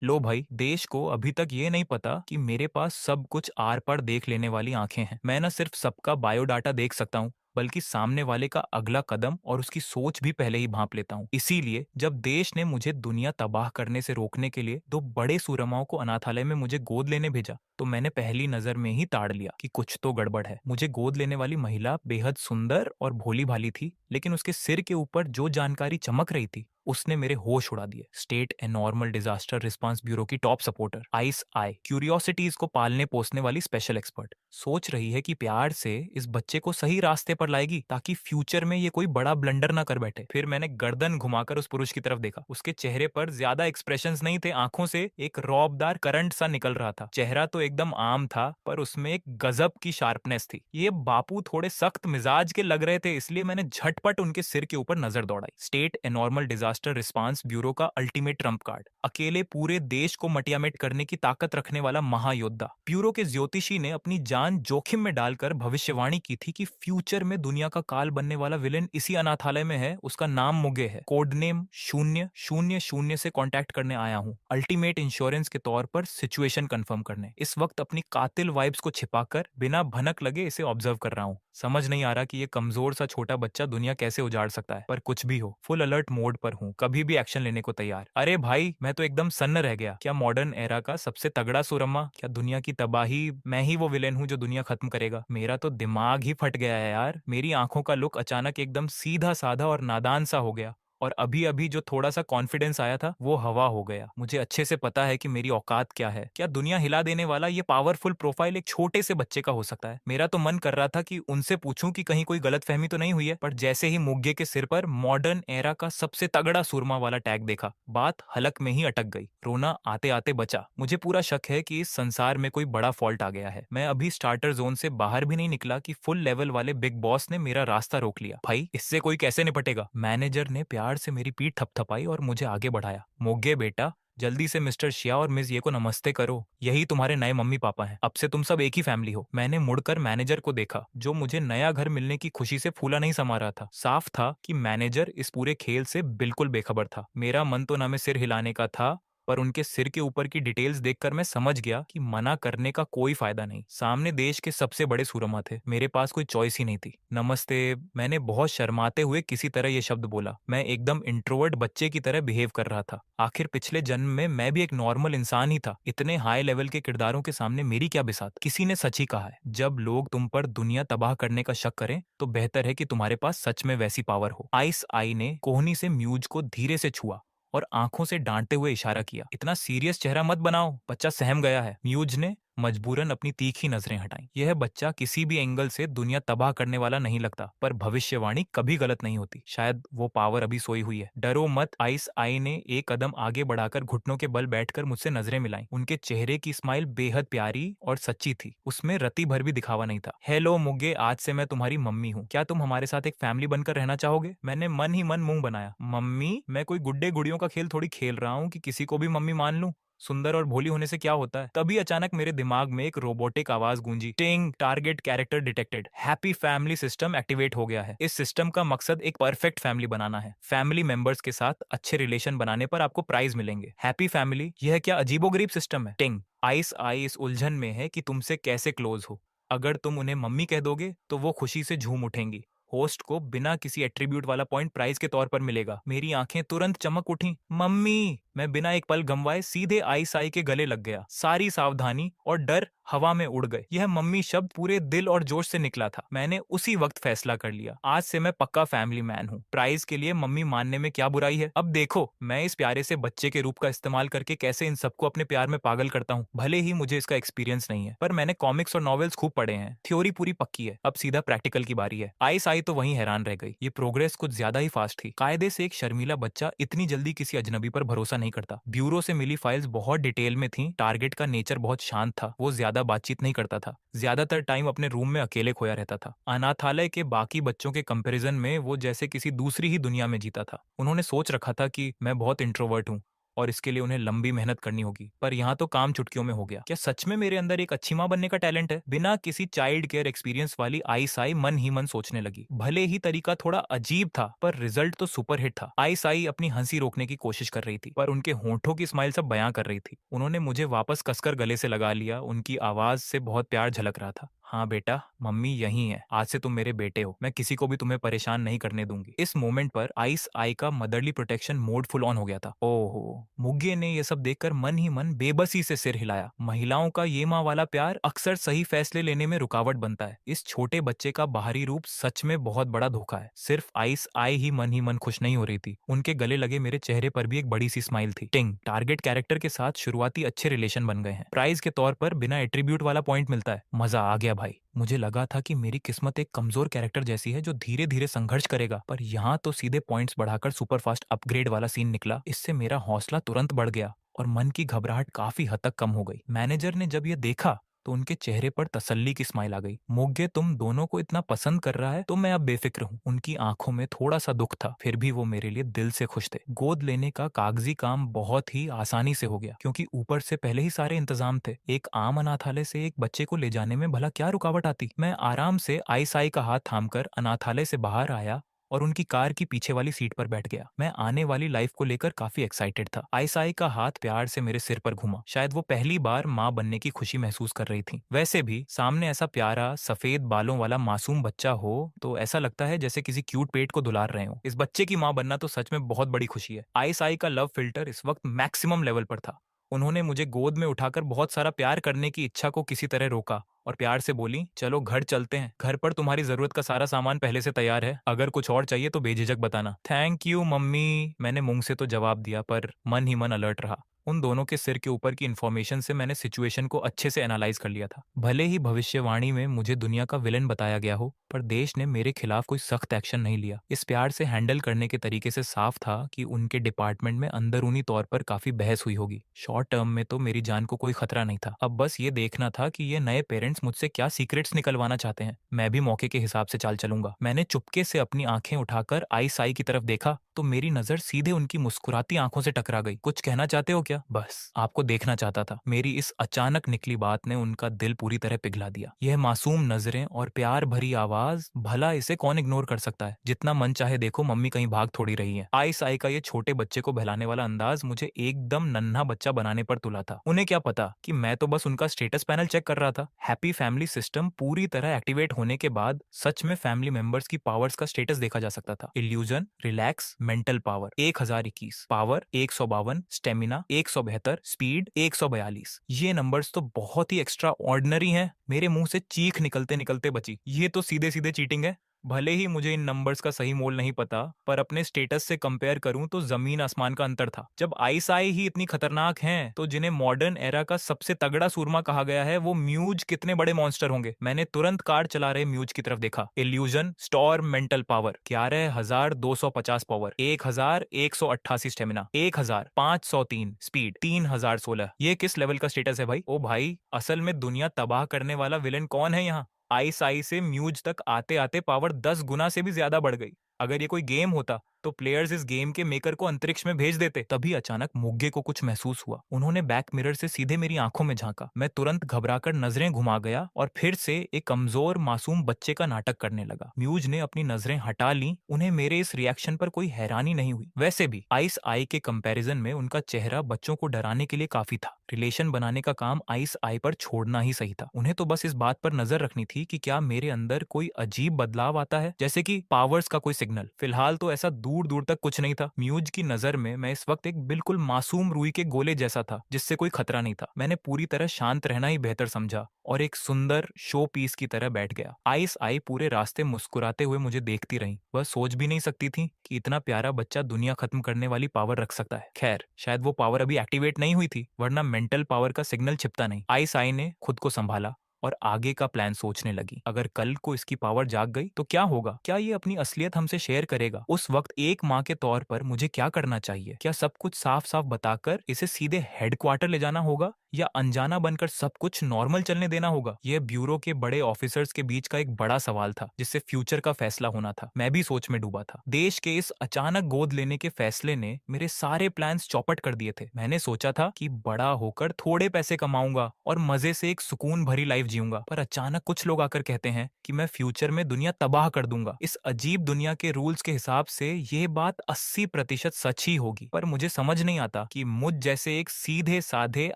लो भाई, देश को अभी तक ये नहीं पता कि मेरे पास सब कुछ आर पार देख लेने वाली आंखें हैं। मैं न सिर्फ सबका बायोडाटा देख सकता हूँ, बल्कि सामने वाले का अगला कदम और उसकी सोच भी पहले ही भांप लेता हूँ। इसीलिए जब देश ने मुझे दुनिया तबाह करने से रोकने के लिए दो बड़े सूरमाओं को अनाथालय में मुझे गोद लेने भेजा, तो मैंने पहली नजर में ही ताड़ लिया कि कुछ तो गड़बड़ है। मुझे गोद लेने वाली महिला बेहद सुंदर और भोली भाली थी, लेकिन उसके सिर के ऊपर जो जानकारी चमक रही थी, उसने मेरे होश उड़ा दिए। स्टेट एनॉर्मल डिजास्टर रिस्पांस ब्यूरो की टॉप सपोर्टर, आइस आई, क्यूरियोसिटीज को पालने पोसने वाली स्पेशल एक्सपर्ट, सोच रही है कि प्यार से इस बच्चे को सही रास्ते पर लाएगी ताकि फ्यूचर में ये कोई बड़ा ब्लंडर ना कर बैठे। फिर मैंने गर्दन घुमाकर उस पुरुष की तरफ देखा। उसके चेहरे पर ज्यादा एक्सप्रेशंस नहीं थे, आंखों से एक रौबदार करंट सा निकल रहा था। चेहरा तो एकदम आम था, पर उसमें एक गजब की शार्पनेस थी। ये बापू थोड़े सख्त मिजाज के लग रहे थे, इसलिए मैंने झटपट उनके सिर के ऊपर नजर दौड़ाई। स्टेट एनॉर्मल डिजास्टर रिस्पांस ब्यूरो का अल्टीमेट ट्रम्प कार्ड, अकेले पूरे देश को मटियामेट करने की ताकत रखने वाला महायोद्धा। ब्यूरो के ज्योतिषी ने अपनी जान जोखिम में डालकर भविष्यवाणी की थी कि फ्यूचर में दुनिया का काल बनने वाला विलेन इसी अनाथालय में है। उसका नाम मुगे है। कोड नेम 000 से कांटेक्ट करने आया हूँ, अल्टीमेट इंश्योरेंस के तौर पर सिचुएशन कंफर्म करने। इस वक्त अपनी कातिल वाइब्स को छिपाकर बिना भनक लगे इसे ऑब्जर्व कर रहा हूँ। समझ नहीं आ रहा कि ये कमजोर सा छोटा बच्चा दुनिया कैसे उजाड़ सकता है, पर कुछ भी हो, फुल अलर्ट मोड पर हूँ, कभी भी एक्शन लेने को तैयार। अरे भाई, मैं तो एकदम सन्न रह गया। क्या मॉडर्न एरा का सबसे तगड़ा सुरम्मा, क्या दुनिया की तबाही मैं ही वो विलेन हूँ जो दुनिया खत्म करेगा? मेरा तो दिमाग ही फट गया है यार। मेरी आंखों का लुक अचानक एकदम सीधा साधा और नादान सा हो गया, और अभी अभी जो थोड़ा सा कॉन्फिडेंस आया था वो हवा हो गया। मुझे अच्छे से पता है कि मेरी औकात क्या है। क्या दुनिया हिला देने वाला ये पावरफुल प्रोफाइल एक छोटे से बच्चे का हो सकता है? मेरा तो मन कर रहा था कि उनसे पूछूं कि कहीं कोई गलतफहमी तो नहीं हुई है, पर जैसे ही मुग्गे के सिर पर मॉडर्न एरा का सबसे तगड़ा सुरमा वाला टैग देखा, बात हलक में ही अटक गई। रोना आते आते बचा। मुझे पूरा शक है कि इस संसार में कोई बड़ा फॉल्ट आ गया है। मैं अभी स्टार्टर जोन से बाहर भी नहीं निकला कि फुल लेवल वाले बिग बॉस ने मेरा रास्ता रोक लिया। भाई, इससे कोई कैसे निपटेगा? मैनेजर ने प्यार से मेरी पीठ थपथपाई और मुझे आगे बढ़ाया। मोगे बेटा, जल्दी से मिस्टर शिया और मिस ये को नमस्ते करो। यही तुम्हारे नए मम्मी पापा हैं। अब से तुम सब एक ही फैमिली हो। मैंने मुड़कर मैनेजर को देखा, जो मुझे नया घर मिलने की खुशी से फूला नहीं समा रहा था। साफ था कि मैनेजर इस पूरे खेल से बिल्कुल बेखबर था। मेरा मन तो ना में सिर हिलाने का था, पर उनके सिर के ऊपर की डिटेल्स देखकर मैं समझ गया कि मना करने का कोई फायदा नहीं। सामने देश के सबसे बड़े सूरमा थे, मेरे पास कोई चॉइस ही नहीं थी। नमस्ते, मैंने बहुत शर्माते हुए किसी तरह ये शब्द बोला। मैं एकदम इंट्रोवर्ट बच्चे की तरह बिहेव कर रहा था। आखिर पिछले जन्म में मैं भी एक नॉर्मल इंसान ही था। इतने हाई लेवल के किरदारों के सामने मेरी क्या बिसात? किसी ने सच ही कहा है, जब लोग तुम पर दुनिया तबाह करने का शक करें तो बेहतर है कि तुम्हारे पास सच में वैसी पावर हो। आइस आई ने कोहनी से म्यूज को धीरे से छुआ और आंखों से डांटते हुए इशारा किया। इतना सीरियस चेहरा मत बनाओ, बच्चा सहम गया है। म्यूज ने मजबूरन अपनी तीखी नजरें हटाई। यह बच्चा किसी भी एंगल से दुनिया तबाह करने वाला नहीं लगता, पर भविष्यवाणी कभी गलत नहीं होती। शायद वो पावर अभी सोई हुई है। डरो मत। आइस आई ने एक कदम आगे बढ़ाकर घुटनों के बल बैठकर मुझसे नजरें मिलाई। उनके चेहरे की स्माइल बेहद प्यारी और सच्ची थी, उसमें रति भर भी दिखावा नहीं था। हेलो मुग्गे, आज से मैं तुम्हारी मम्मी हूँ। क्या तुम हमारे साथ एक फैमिली बनकर रहना चाहोगे? मैंने मन ही मन मुंह बनाया। मम्मी? मैं कोई गुड्डे गुड़ियों का खेल थोड़ी खेल रहा हूँ कि किसी को भी मम्मी मान लूं। सुंदर और भोली होने से क्या होता है? तभी अचानक मेरे दिमाग में एक रोबोटिक आवाज गूंजी। टिंग, target character detected. Happy family system activate हो गया है। इस सिस्टम का मकसद एक परफेक्ट फैमिली बनाना है। फैमिली मेंबर्स के साथ अच्छे रिलेशन बनाने पर आपको प्राइज मिलेंगे। हैप्पी फैमिली, यह क्या अजीबोगरीब सिस्टम है? टिंग, आइस आई इस उलझन में है कि तुमसे कैसे क्लोज हो। अगर तुम उन्हें मम्मी कह दोगे तो वो खुशी से झूम उठेंगी। होस्ट को बिना किसी एट्रीब्यूट वाला पॉइंट प्राइज के तौर पर मिलेगा। मेरी आंखें तुरंत चमक उठी। मम्मी! मैं बिना एक पल गंवाए सीधे आइस आई के गले लग गया। सारी सावधानी और डर हवा में उड़ गए। यह मम्मी शब्द पूरे दिल और जोश से निकला था। मैंने उसी वक्त फैसला कर लिया, आज से मैं पक्का फैमिली मैन हूँ। प्राइज के लिए मम्मी मानने में क्या बुराई है? अब देखो मैं इस प्यारे से बच्चे के रूप का इस्तेमाल करके कैसे इन सबको अपने प्यार में पागल करता हूँ। भले ही मुझे इसका एक्सपीरियंस नहीं है, पर मैंने कॉमिक्स और नॉवेल्स खूब पढ़े हैं। थ्योरी पूरी पक्की है, अब सीधा प्रैक्टिकल की बारी है। आइस आई तो वहीं हैरान रह गई। ये प्रोग्रेस कुछ ज्यादा ही फास्ट थी। कायदे से एक शर्मीला बच्चा इतनी जल्दी किसी अजनबी पर भरोसा नहीं करता। ब्यूरो से मिली फाइल्स बहुत डिटेल में थी। टारगेट का नेचर बहुत शांत था, वो ज्यादा बातचीत नहीं करता था, ज्यादातर टाइम अपने रूम में अकेले खोया रहता था। अनाथालय के बाकी बच्चों के कंपैरिजन में वो जैसे किसी दूसरी ही दुनिया में जीता था। उन्होंने सोच रखा था कि मैं बहुत इंट्रोवर्ट हूँ और इसके लिए उन्हें लंबी मेहनत करनी होगी, पर यहाँ तो काम चुटकियों में हो गया। क्या सच में मेरे अंदर एक अच्छी माँ बनने का टैलेंट है? बिना किसी चाइल्ड केयर एक्सपीरियंस वाली आई साई मन ही मन सोचने लगी। भले ही तरीका थोड़ा अजीब था, पर रिजल्ट तो सुपर हिट था। आई साई अपनी हंसी रोकने की कोशिश कर रही थी, पर उनके होंठों की स्माइल सब बयां कर रही थी। उन्होंने मुझे वापस कसकर गले से लगा लिया। उनकी आवाज से बहुत प्यार झलक रहा था। हाँ बेटा, मम्मी यही है, आज से तुम मेरे बेटे हो, मैं किसी को भी तुम्हें परेशान नहीं करने दूंगी। इस मोमेंट पर आइस आई का motherly protection mode full on हो गया था। ओहो, मुग्गे ने यह सब देखकर मन ही मन बेबसी से सिर हिलाया। महिलाओं का ये माँ वाला प्यार अक्सर सही फैसले लेने में रुकावट बनता है। इस छोटे बच्चे का बाहरी रूप सच में बहुत बड़ा धोखा है। सिर्फ आइस आई ही मन खुश नहीं हो रही थी, उनके गले लगे मेरे चेहरे पर भी एक बड़ी सी स्माइल थी। टिंग, टारगेट कैरेक्टर के साथ शुरुआती अच्छे रिलेशन बन गए हैं। प्राइज के तौर पर बिना एट्रीब्यूट वाला पॉइंट मिलता है। मजा आ गया भाई। मुझे लगा था कि मेरी किस्मत एक कमजोर कैरेक्टर जैसी है जो धीरे धीरे संघर्ष करेगा, पर यहाँ तो सीधे पॉइंट्स बढ़ाकर सुपरफास्ट अपग्रेड वाला सीन निकला। इससे मेरा हौसला तुरंत बढ़ गया और मन की घबराहट काफी हद तक कम हो गई। मैनेजर ने जब ये देखा तो उनके चेहरे पर तसल्ली की स्माइल आ गई। मोग्गे तुम दोनों को इतना पसंद कर रहा है तो मैं अब बेफिक्र हूँ। उनकी आंखों में थोड़ा सा दुख था, फिर भी वो मेरे लिए दिल से खुश थे। गोद लेने का कागजी काम बहुत ही आसानी से हो गया, क्योंकि ऊपर से पहले ही सारे इंतजाम थे। एक आम अनाथालय से एक बच्चे को ले जाने में भला क्या रुकावट आती। मैं आराम से आई साई का हाथ थामकर अनाथालय से बाहर आया और उनकी कार की पीछे वाली सीट पर बैठ गया। मैं आने वाली लाइफ को लेकर काफी एक्साइटेड था। आईसाई का हाथ प्यार से मेरे सिर पर घुमा। शायद वो पहली बार माँ बनने की खुशी महसूस कर रही थी। वैसे भी सामने ऐसा प्यारा सफेद बालों वाला मासूम बच्चा हो तो ऐसा लगता है जैसे किसी क्यूट पेट को दुलार रहे हो। इस बच्चे की माँ बनना तो सच में बहुत बड़ी खुशी है। आईसाई का लव फिल्टर इस वक्त मैक्सिमम लेवल पर था। उन्होंने मुझे गोद में उठाकर बहुत सारा प्यार करने की इच्छा को किसी तरह रोका और प्यार से बोली, चलो घर चलते हैं, घर पर तुम्हारी जरूरत का सारा सामान पहले से तैयार है, अगर कुछ और चाहिए तो बेझिझक बताना। थैंक यू मम्मी, मैंने मुंह से तो जवाब दिया पर मन ही मन अलर्ट रहा। उन दोनों के सिर के ऊपर की इन्फॉर्मेशन से मैंने सिचुएशन को अच्छे से एनालाइज कर लिया था। भले ही भविष्यवाणी में मुझे दुनिया का विलेन बताया गया हो, पर देश ने मेरे खिलाफ कोई सख्त एक्शन नहीं लिया। इस प्यार से हैंडल करने के तरीके से साफ था कि उनके डिपार्टमेंट में अंदरूनी तौर पर काफी बहस हुई होगी। शॉर्ट टर्म में तो मेरी जान को कोई खतरा नहीं था। अब बस ये देखना था कि ये नए पेरेंट्स मुझसे क्या सीक्रेट्स निकलवाना चाहते हैं। मैं भी मौके के हिसाब से चाल चलूंगा। मैंने चुपके से अपनी आंखें उठाकर आई साई की तरफ देखा तो मेरी नजर सीधे उनकी मुस्कुराती आंखों से टकरा गई। कुछ कहना चाहते हो क्या? बस आपको देखना चाहता था। मेरी इस अचानक निकली बात ने उनका दिल पूरी तरह पिघला दिया। यह मासूम नजरें और प्यार भरी आवाज, भला इसे कौन इग्नोर कर सकता है। जितना मन चाहे देखो, मम्मी कहीं भाग थोड़ी रही है। आई साई का ये छोटे बच्चे को बहलाने वाला अंदाज मुझे एकदम नन्हा बच्चा बनाने पर तुला था। उन्हें क्या पता कि मैं तो बस उनका स्टेटस पैनल चेक कर रहा था। हैप्पी फैमिली सिस्टम पूरी तरह एक्टिवेट होने के बाद सच में फैमिली मेंबर्स की पावर्स का स्टेटस देखा जा सकता था। Illusion, relax, mental power 1021, power 152, stamina 172, speed 142। ये नंबर्स तो बहुत ही एक्स्ट्रा ऑर्डिनरी हैं। मेरे मुंह से चीख निकलते निकलते बची। ये तो सीधे सीधे चीटिंग है। भले ही मुझे इन नंबर्स का सही मोल नहीं पता, पर अपने स्टेटस से कंपेयर करूं तो जमीन आसमान का अंतर था। जब आईसाई ही इतनी खतरनाक हैं, तो जिन्हें मॉडर्न एरा का सबसे तगड़ा सूरमा कहा गया है, वो म्यूज कितने बड़े मॉन्स्टर होंगे। मैंने तुरंत कार्ड चला रहे म्यूज की तरफ देखा। Illusion, storm, mental power 11,250, power 1,188, stamina 1,503, speed 3,016। ये किस लेवल का स्टेटस है भाई? ओ भाई, असल में दुनिया तबाह करने वाला विलेन कौन है यहाँ? आई से म्यूज तक आते आते पावर 10 गुना से भी ज्यादा बढ़ गई। अगर ये कोई गेम होता तो प्लेयर्स इस गेम के मेकर को अंतरिक्ष में भेज देते। तभी अचानक मुग्गे को कुछ महसूस हुआ। उन्होंने बैक मिरर से सीधे मेरी आंखों में झांका। मैं तुरंत घबराकर नजरें घुमा गया और फिर से एक कमजोर मासूम बच्चे का नाटक करने लगा। म्यूज ने अपनी नजरें हटा ली। उन्हें मेरे इस रिएक्शन पर कोई हैरानी नहीं हुई। वैसे भी आइस आई के कंपैरिजन में उनका चेहरा बच्चों को डराने के लिए काफी था। रिलेशन बनाने का काम आइस आई पर छोड़ना ही सही था। उन्हें तो बस इस बात पर नजर रखनी थी कि क्या मेरे अंदर कोई अजीब बदलाव आता है, जैसे कि पावर्स का कोई सिग्नल। फिलहाल तो ऐसा दूर दूर तक कुछ नहीं था। म्यूज की नजर में मैं इस वक्त एक बिल्कुल मासूम रुई के गोले जैसा था, जिससे कोई खतरा नहीं था। मैंने पूरी तरह शांत रहना ही बेहतर समझा और एक सुंदर शो पीस की तरह बैठ गया। आइस आई पूरे रास्ते मुस्कुराते हुए मुझे देखती रही। वह सोच भी नहीं सकती थी कि इतना प्यारा बच्चा दुनिया खत्म करने वाली पावर रख सकता है। खैर, शायद वो पावर अभी एक्टिवेट नहीं हुई थी, वरना मेंटल पावर का सिग्नल छिपता नहीं। आइस आई ने खुद को संभाला और आगे का प्लान सोचने लगी। अगर कल को इसकी पावर जाग गई तो क्या होगा? क्या ये अपनी असलियत हमसे शेयर करेगा? उस वक्त एक माँ के तौर पर मुझे क्या करना चाहिए? क्या सब कुछ साफ साफ बताकर इसे सीधे हेडक्वार्टर ले जाना होगा, या अनजाना बनकर सब कुछ नॉर्मल चलने देना होगा? यह ब्यूरो के बड़े ऑफिसर्स के बीच का एक बड़ा सवाल था जिससे फ्यूचर का फैसला होना था। मैं भी सोच में डूबा था। देश के इस अचानक गोद लेने के फैसले ने मेरे सारे प्लान्स चौपट कर दिए थे। मैंने सोचा था कि बड़ा होकर थोड़े पैसे कमाऊंगा और मजे से एक सुकून भरी लाइफ जीऊंगा, पर अचानक कुछ लोग आकर कहते हैं कि मैं फ्यूचर में दुनिया तबाह कर दूंगा। इस अजीब दुनिया के रूल्स के हिसाब से यह बात 80% सच ही होगी, पर मुझे समझ नहीं आता कि मुझ जैसे एक सीधे साधे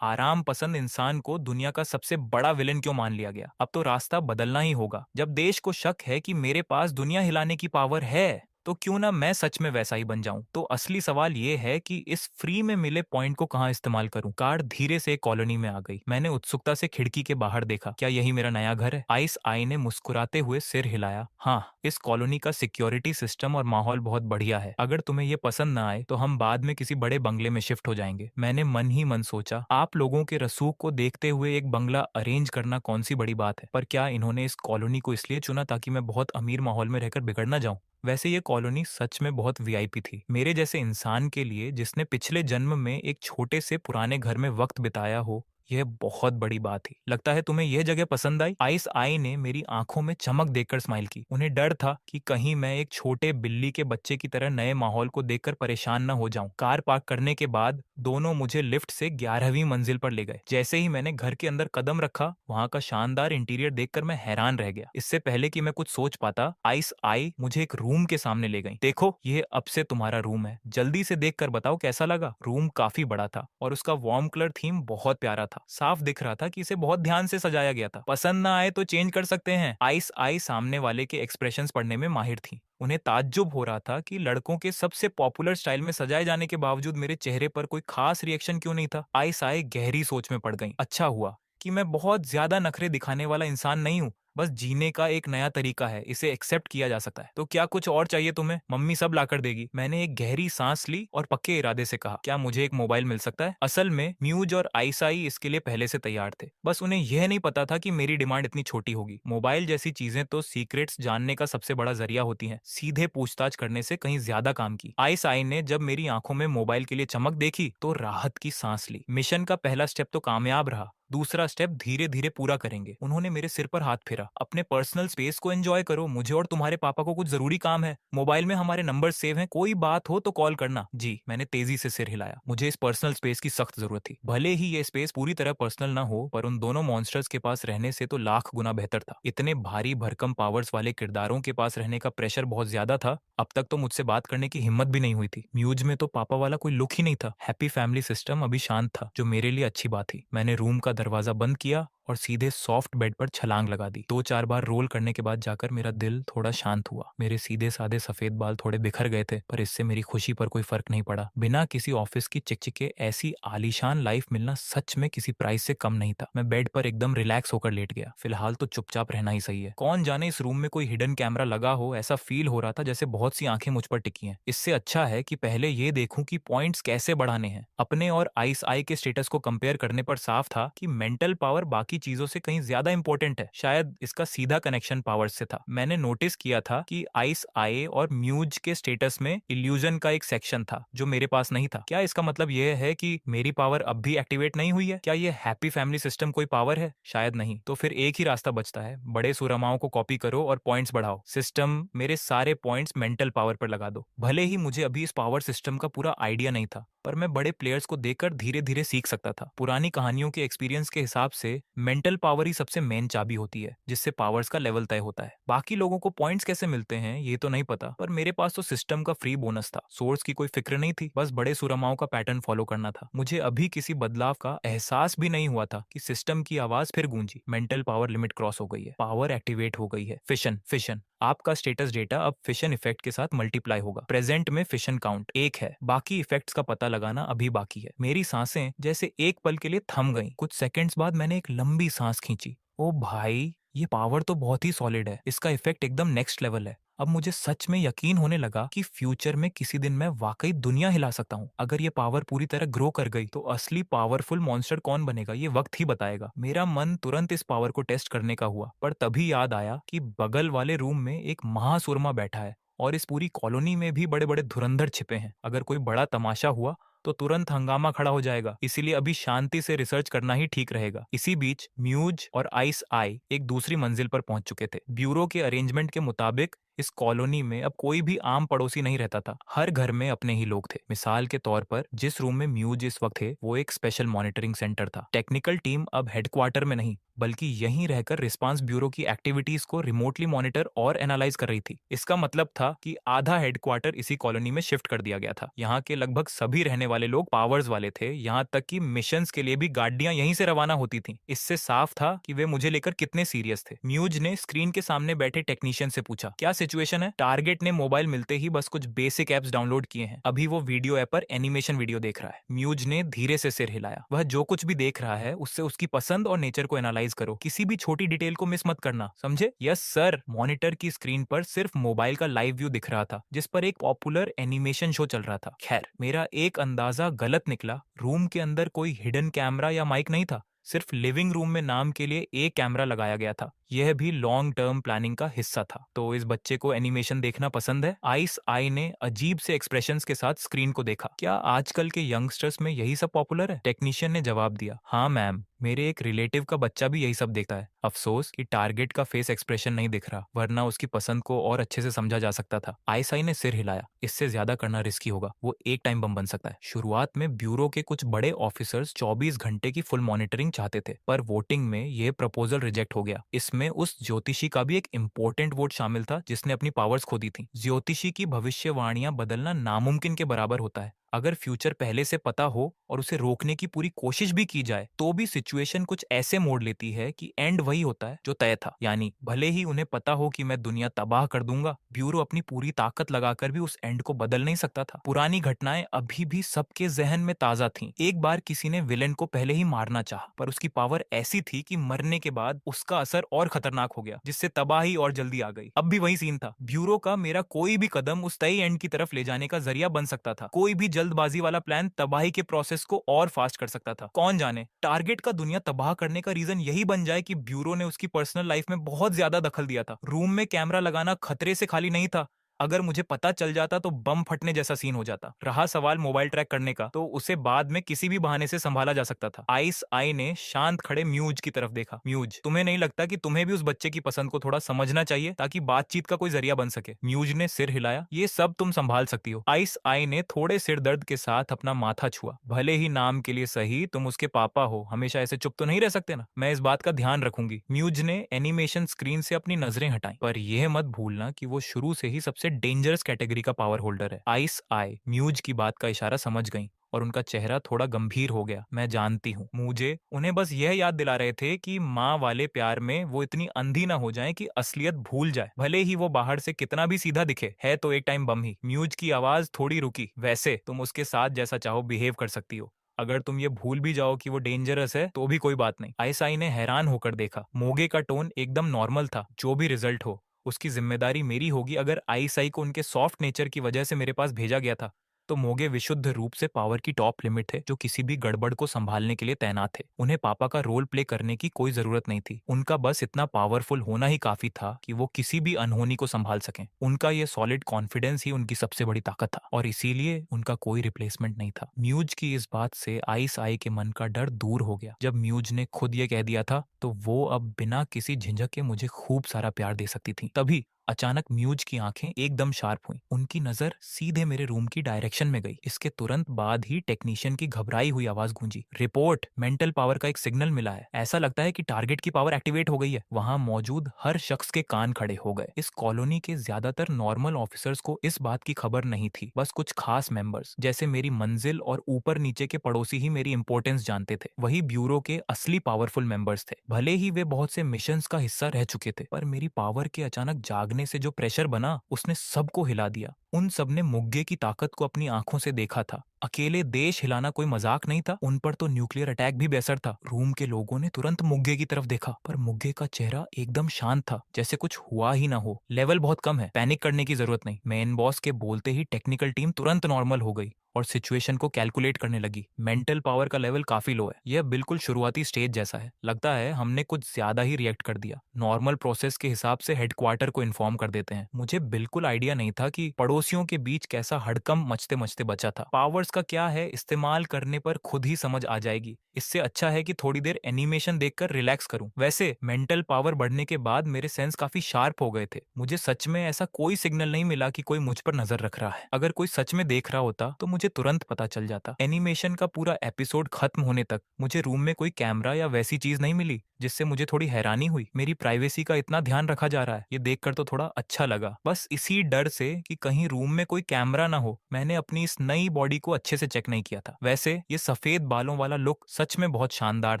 आराम पसंद इंसान को दुनिया का सबसे बड़ा विलेन क्यों मान लिया गया। अब तो रास्ता बदलना ही होगा। जब देश को शक है कि मेरे पास दुनिया हिलाने की पावर है, तो क्यों ना मैं सच में वैसा ही बन जाऊं। तो असली सवाल ये है कि इस फ्री में मिले पॉइंट को कहां इस्तेमाल करूं। कार धीरे से एक कॉलोनी में आ गई। मैंने उत्सुकता से खिड़की के बाहर देखा। क्या यही मेरा नया घर है? आइस आई ने मुस्कुराते हुए सिर हिलाया। हाँ, इस कॉलोनी का सिक्योरिटी सिस्टम और माहौल बहुत बढ़िया है। अगर तुम्हें ये पसंद ना आए तो हम बाद में किसी बड़े बंगले में शिफ्ट हो जाएंगे। मैंने मन ही मन सोचा, आप लोगों के रसूख को देखते हुए एक बंगला अरेंज करना कौन सी बड़ी बात है। पर क्या इन्होंने इस कॉलोनी को इसलिए चुना ताकि मैं बहुत अमीर माहौल में रहकर बिगड़ ना जाऊं? वैसे ये कॉलोनी सच में बहुत वीआईपी थी मेरे जैसे इंसान के लिए जिसने पिछले जन्म में एक छोटे से पुराने घर में वक्त बिताया हो। यह बहुत बड़ी बात थी। लगता है तुम्हें यह जगह पसंद आई? आइस आई ने मेरी आंखों में चमक देखकर स्माइल की। उन्हें डर था कि कहीं मैं एक छोटे बिल्ली के बच्चे की तरह नए माहौल को देखकर परेशान न हो जाऊं। कार पार्क करने के बाद दोनों मुझे लिफ्ट से 11वीं मंजिल पर ले गए। जैसे ही मैंने घर के अंदर कदम रखा, वहां का शानदार इंटीरियर देखकर मैं हैरान रह गया। इससे पहले कि मैं कुछ सोच पाता, आइस आई मुझे एक रूम के सामने ले गई। देखो, यह अब से तुम्हारा रूम है। जल्दी से देखकर बताओ कैसा लगा। रूम काफी बड़ा था और उसका वार्म कलर थीम बहुत प्यारा था। साफ दिख रहा था कि इसे बहुत ध्यान से सजाया गया था। पसंद ना आए तो चेंज कर सकते हैं। आइस आई सामने वाले के एक्सप्रेशंस पढ़ने में माहिर थी। उन्हें ताज्जुब हो रहा था कि लड़कों के सबसे पॉपुलर स्टाइल में सजाए जाने के बावजूद मेरे चेहरे पर कोई खास रिएक्शन क्यों नहीं था। आइस आई गहरी सोच में पड़ गई। अच्छा हुआ कि मैं बहुत ज्यादा नखरे दिखाने वाला इंसान नहीं हूँ। बस जीने का एक नया तरीका है, इसे एक्सेप्ट किया जा सकता है। तो क्या कुछ और चाहिए तुम्हें? मम्मी सब लाकर देगी। मैंने एक गहरी सांस ली और पक्के इरादे से कहा, क्या मुझे एक मोबाइल मिल सकता है? असल में म्यूज और आईसाई इसके लिए पहले से तैयार थे। बस उन्हें यह नहीं पता था कि मेरी डिमांड इतनी छोटी होगी। मोबाइल जैसी चीजें तो सीक्रेट्स जानने का सबसे बड़ा जरिया होती हैं, सीधे पूछताछ करने से कहीं ज्यादा काम की। आईसाई ने जब मेरी आंखों में मोबाइल के लिए चमक देखी तो राहत की सांस ली। मिशन का पहला स्टेप तो कामयाब रहा, दूसरा स्टेप धीरे धीरे पूरा करेंगे। उन्होंने मेरे सिर पर हाथ फेरा। अपने पर्सनल स्पेस को एंजॉय करो, मुझे और तुम्हारे पापा को कुछ जरूरी काम है। मोबाइल में हमारे नंबर सेव हैं, कोई बात हो तो कॉल करना। जी, मैंने तेजी से सिर हिलाया। मुझे इस पर्सनल स्पेस की सख्त जरूरत थी। भले ही ये स्पेस पूरी तरह पर्सनल ना हो, पर उन दोनों मॉन्स्टर्स के पास रहने से तो लाख गुना बेहतर था। इतने भारी भरकम पावर्स वाले किरदारों के पास रहने का प्रेशर बहुत ज्यादा था। अब तक तो मुझसे बात करने की हिम्मत भी नहीं हुई थी। म्यूज में तो पापा वाला कोई लुक ही नहीं था। हैप्पी फैमिली सिस्टम अभी शांत था, जो मेरे लिए अच्छी बात थी। मैंने रूम का दरवाजा बंद किया और सीधे सॉफ्ट बेड पर छलांग लगा दी। 2-4 बार रोल करने के बाद जाकर मेरा दिल थोड़ा शांत हुआ। मेरे सीधे साधे सफेद बाल थोड़े बिखर गए थे, पर इससे मेरी खुशी पर कोई फर्क नहीं पड़ा। बिना किसी ऑफिस की चिकचिके ऐसी आलीशान लाइफ मिलना सच में किसी प्राइस से कम नहीं था। मैं बेड पर एकदम रिलैक्स होकर लेट गया। फिलहाल तो चुपचाप रहना ही सही है। कौन जाने इस रूम में कोई हिडन कैमरा लगा हो, ऐसा फील हो रहा था जैसे बहुत सी आंखें मुझ पर टिकी हैं। इससे अच्छा है कि पहले ये देखूं कि पॉइंट्स कैसे बढ़ाने हैं। अपने और आइस आई के स्टेटस को कंपेयर करने पर साफ था कि मेंटल पावर बाकी चीजों से कहीं ज्यादा इंपॉर्टेंट है। शायद इसका सीधा कनेक्शन पावर से था। मैंने नोटिस किया था कि आइस आई और म्यूज के स्टेटस में इल्यूजन का एक सेक्शन था जो मेरे पास नहीं था। क्या इसका मतलब यह है कि मेरी पावर अब भी एक्टिवेट नहीं हुई है? क्या ये हैप्पी फैमिली सिस्टम कोई पावर है? शायद नहीं। तो फिर एक ही रास्ता बचता है, बड़े सुरमाओं को कॉपी करो और पॉइंट्स बढ़ाओ। सिस्टम मेरे सारे पॉइंट्स मेंटल पावर पर लगा दो। भले ही मुझे अभी इस पावर सिस्टम का पूरा आइडिया नहीं था, पर मैं बड़े प्लेयर्स को देखकर धीरे धीरे सीख सकता था। पुरानी कहानियों के एक्सपीरियंस के हिसाब से मेंटल पावर ही सबसे मेन चाबी होती है, जिससे पावर्स का लेवल तय होता है। बाकी लोगों को पॉइंट्स कैसे मिलते हैं ये तो नहीं पता, पर मेरे पास तो सिस्टम का फ्री बोनस था। सोर्स की कोई फिक्र नहीं थी, बस बड़े सुरमाओं का पैटर्न फॉलो करना था। मुझे अभी किसी बदलाव का एहसास भी नहीं हुआ था कि सिस्टम की आवाज फिर गूंजी। मेंटल पावर लिमिट क्रॉस हो गई है, पावर एक्टिवेट हो गई है। फिशन फिशन आपका स्टेटस डेटा अब फिशन इफेक्ट के साथ मल्टीप्लाई होगा। प्रेजेंट में फिशन काउंट 1 है, बाकी इफेक्ट्स का पता लगाना अभी बाकी है। मेरी सांसें जैसे एक पल के लिए थम गईं। कुछ सेकंड्स बाद मैंने एक लंबी सांस खींची। ओ भाई, ये पावर तो बहुत ही सॉलिड है। इसका इफेक्ट एकदम नेक्स्ट लेवल है। अब मुझे सच में यकीन होने लगा कि फ्यूचर में किसी दिन मैं वाकई दुनिया हिला सकता हूँ। अगर ये पावर पूरी तरह ग्रो कर गई तो असली पावरफुल मॉन्स्टर कौन बनेगा ये वक्त ही बताएगा। मेरा मन तुरंत इस पावर को टेस्ट करने का हुआ, पर तभी याद आया कि बगल वाले रूम में एक महासुरमा बैठा है और इस पूरी कॉलोनी में भी बड़े बड़े धुरंधर छिपे हैं। अगर कोई बड़ा तमाशा हुआ तो तुरंत हंगामा खड़ा हो जाएगा, इसीलिए अभी शांति से रिसर्च करना ही ठीक रहेगा। इसी बीच म्यूज और आइस आई एक दूसरी मंजिल पर पहुंच चुके थे। ब्यूरो के अरेंजमेंट के मुताबिक इस कॉलोनी में अब कोई भी आम पड़ोसी नहीं रहता था। हर घर में अपने ही लोग थे। मिसाल के तौर पर जिस रूम में म्यूज इस वक्त थे वो एक स्पेशल मॉनिटरिंग सेंटर था। टेक्निकल टीम अब हेडक्वार्टर में नहीं बल्कि यहीं रहकर रिस्पांस ब्यूरो की एक्टिविटीज को रिमोटली मॉनिटर और एनालाइज कर रही थी। इसका मतलब था कि आधा हेडक्वार्टर इसी कॉलोनी में शिफ्ट कर दिया गया था। यहाँ के लगभग सभी रहने वाले लोग पावर्स वाले थे, यहाँ तक कि मिशंस के लिए भी गाड़ियां यहीं से रवाना होती थी। इससे साफ था कि वे मुझे लेकर कितने सीरियस थे। म्यूज ने स्क्रीन के सामने बैठे टेक्नीशियन से पूछा, क्या सिचुएशन है? टारगेट ने मोबाइल मिलते ही बस कुछ बेसिक एप्स डाउनलोड किए हैं, अभी वो वीडियो ऐप पर एनिमेशन वीडियो देख रहा है। म्यूज ने धीरे से सिर हिलाया। वह जो कुछ भी देख रहा है उससे उसकी पसंद और नेचर को एनालाइज करो, किसी भी छोटी डिटेल को मिस मत करना, समझे? Yes sir. मॉनिटर की स्क्रीन पर सिर्फ मोबाइल का लाइव व्यू दिख रहा था जिस पर एक पॉपुलर एनिमेशन शो चल रहा था। खैर, मेरा एक अंदाजा गलत निकला। रूम के अंदर कोई हिडन कैमरा या माइक नहीं था, सिर्फ लिविंग रूम में नाम के लिए एक कैमरा लगाया गया था। यह भी लॉन्ग टर्म प्लानिंग का हिस्सा था। तो इस बच्चे को एनिमेशन देखना पसंद है? आइस आई ने अजीब से एक्सप्रेशंस के साथ स्क्रीन को देखा। क्या आजकल के यंगस्टर्स में यही सब पॉपुलर है? टेक्नीशियन ने जवाब दिया, हाँ मैम, मेरे एक रिलेटिव का बच्चा भी यही सब देखता है। अफसोस कि टारगेट का फेस एक्सप्रेशन नहीं दिख रहा, वरना उसकी पसंद को और अच्छे से समझा जा सकता था। आईएसआई ने सिर हिलाया। इससे ज्यादा करना रिस्की होगा, वो एक टाइम बम बन सकता है। शुरुआत में ब्यूरो के कुछ बड़े ऑफिसर्स 24 घंटे की फुल मॉनिटरिंग चाहते थे, पर वोटिंग में यह प्रपोजल रिजेक्ट हो गया। इसमें उस ज्योतिषी का भी एक इम्पोर्टेंट वोट शामिल था जिसने अपनी पावर्स खो दी थी। ज्योतिषी की भविष्यवाणियां बदलना नामुमकिन के बराबर होता है। अगर फ्यूचर पहले से पता हो और उसे रोकने की पूरी कोशिश भी की जाए तो भी सिचुएशन कुछ ऐसे मोड़ लेती है कि एंड वही होता है जो तय था। यानी भले ही उन्हें पता हो कि मैं दुनिया तबाह कर दूंगा, ब्यूरो अपनी पूरी ताकत लगाकर भी उस एंड को बदल नहीं सकता था। पुरानी घटनाएं अभी भी सबके जहन में ताजा थीं। एक बार किसी ने विलेन को पहले ही मारना चाहा, पर उसकी पावर ऐसी थी कि मरने के बाद उसका असर और खतरनाक हो गया, जिससे तबाही और जल्दी आ गई। अब भी वही सीन था। ब्यूरो का मेरा कोई भी कदम उस तय एंड की तरफ ले जाने का जरिया बन सकता था। कोई भी जल्दबाजी वाला प्लान तबाही के प्रोसेस को और फास्ट कर सकता था। कौन जाने टारगेट का दुनिया तबाह करने का रीजन यही बन जाए कि ब्यूरो ने उसकी पर्सनल लाइफ में बहुत ज्यादा दखल दिया था। रूम में कैमरा लगाना खतरे से खाली नहीं था। अगर मुझे पता चल जाता तो बम फटने जैसा सीन हो जाता। रहा सवाल मोबाइल ट्रैक करने का, तो उसे बाद में किसी भी बहाने से संभाला जा सकता था। आइस आई ने शांत खड़े म्यूज की तरफ देखा। म्यूज, तुम्हें नहीं लगता कि तुम्हें भी उस बच्चे की पसंद को थोड़ा समझना चाहिए ताकि बातचीत का कोई जरिया बन सके? म्यूज ने सिर हिलाया। ये सब तुम संभाल सकती हो। आइस आई ने थोड़े सिर दर्द के साथ अपना माथा छुआ। भले ही नाम के लिए सही तुम उसके पापा हो, हमेशा ऐसे चुप तो नहीं रह सकते ना। मैं इस बात का ध्यान रखूंगी। म्यूज ने एनिमेशन स्क्रीन से अपनी नजरें हटाई, पर यह मत भूलना कि वो शुरू से ही सबसे डेंजरस कैटेगरी का पावर होल्डर है। आइस आई म्यूज की बात का इशारा समझ गई और उनका चेहरा थोड़ा गंभीर हो गया। मैं जानती हूँ, मुझे उन्हें बस यह याद दिला रहे थे कि माँ वाले प्यार में वो इतनी अंधी ना हो जाए कि असलियत भूल जाए, भले ही वो बाहर से कितना भी सीधा दिखे, है तो एक टाइम बम ही। म्यूज की आवाज थोड़ी रुकी। वैसे तुम उसके साथ जैसा चाहो बिहेव कर सकती हो, अगर तुम ये भूल भी जाओ कि वो डेंजरस है तो भी कोई बात नहीं। आईएसआई ने हैरान होकर देखा। मोगे का टोन एकदम नॉर्मल था। जो भी रिजल्ट हो उसकी जिम्मेदारी मेरी होगी। अगर आईएसआई को उनके सॉफ्ट नेचर की वजह से मेरे पास भेजा गया था तो मोगे विशुद्ध रूप से पावर की टॉप लिमिट थे, जो किसी भी गड़बड़ को संभालने के लिए तैनात थे। उन्हें पापा का रोल प्ले करने की कोई जरूरत नहीं थी। उनका बस इतना पावरफुल होना ही काफी था कि वो किसी भी अनहोनी को संभाल सकें। उनका ये सॉलिड कॉन्फिडेंस ही उनकी सबसे बड़ी ताकत था और इसीलिए उनका कोई रिप्लेसमेंट नहीं था। म्यूज की इस बात से आइस आई के मन का डर दूर हो गया। जब म्यूज ने खुद ये कह दिया था तो वो अब बिना किसी झिझक के मुझे खूब सारा प्यार दे सकती थी। तभी अचानक म्यूज की आंखें एकदम शार्प हुई। उनकी नजर सीधे मेरे रूम की डायरेक्शन में गई। इसके तुरंत बाद ही टेक्नीशियन की घबराई हुई आवाज गूंजी, रिपोर्ट, मेंटल पावर का एक सिग्नल मिला है। ऐसा लगता है कि टारगेट की पावर एक्टिवेट हो गई है। वहां मौजूद हर शख्स के कान खड़े हो गए। इस कॉलोनी के ज्यादातर नॉर्मल ऑफिसर्स को इस बात की खबर नहीं थी। बस कुछ खास मेंबर्स जैसे मेरी मंजिल और ऊपर नीचे के पड़ोसी ही मेरी इंपॉर्टेंस जानते थे। वही ब्यूरो के असली पावरफुल मेंबर्स थे। भले ही वे बहुत से मिशंस का हिस्सा रह चुके थे, पर मेरी पावर के अचानक जागने से जो प्रेशर बना उसने सबको हिला दिया। उन सब ने मुग्गे की ताकत को अपनी आंखों से देखा था। अकेले देश हिलाना कोई मजाक नहीं था, उन पर तो न्यूक्लियर अटैक भी बेसर था। रूम के लोगों ने तुरंत मुग्गे की तरफ देखा, पर मुग्गे का चेहरा एकदम शांत था, जैसे कुछ हुआ ही ना हो। लेवल बहुत कम है, पैनिक करने की जरूरत नहीं। मेन बॉस के बोलते ही टेक्निकल टीम तुरंत नॉर्मल हो गई और सिचुएशन को कैलकुलेट करने लगी। मेंटल पावर का लेवल काफी लो है, यह बिल्कुल शुरुआती स्टेज जैसा है। लगता है हमने कुछ ज्यादा ही रिएक्ट कर दिया। नॉर्मल प्रोसेस के हिसाब से हेडक्वार्टर को इन्फॉर्म कर देते हैं। मुझे बिल्कुल आइडिया नहीं था कि पड़ोसियों के बीच कैसा हड़कंप मचते मचते बचा था। पावर्स का क्या है, इस्तेमाल करने पर खुद ही समझ आ जाएगी। इससे अच्छा है कि थोड़ी देर एनिमेशन देखकर रिलैक्स करूं। वैसे मेंटल पावर बढ़ने के बाद मेरे सेंस काफी शार्प हो गए थे। मुझे सच में ऐसा कोई सिग्नल नहीं मिला कि कोई मुझ पर नजर रख रहा है। अगर कोई सच में देख रहा होता तो मुझे तुरंत पता चल जाता। एनिमेशन का पूरा एपिसोड खत्म होने तक मुझे रूम में कोई कैमरा या वैसी चीज नहीं मिली, जिससे मुझे थोड़ी हैरानी हुई। मेरी प्राइवेसी का इतना ध्यान रखा जा रहा है, ये देखकर तो थोड़ा अच्छा लगा। बस इसी डर से कि कहीं रूम में कोई कैमरा ना हो, मैंने अपनी इस नई बॉडी को अच्छे से चेक नहीं किया था। वैसे ये सफेद बालों वाला लुक सच में बहुत शानदार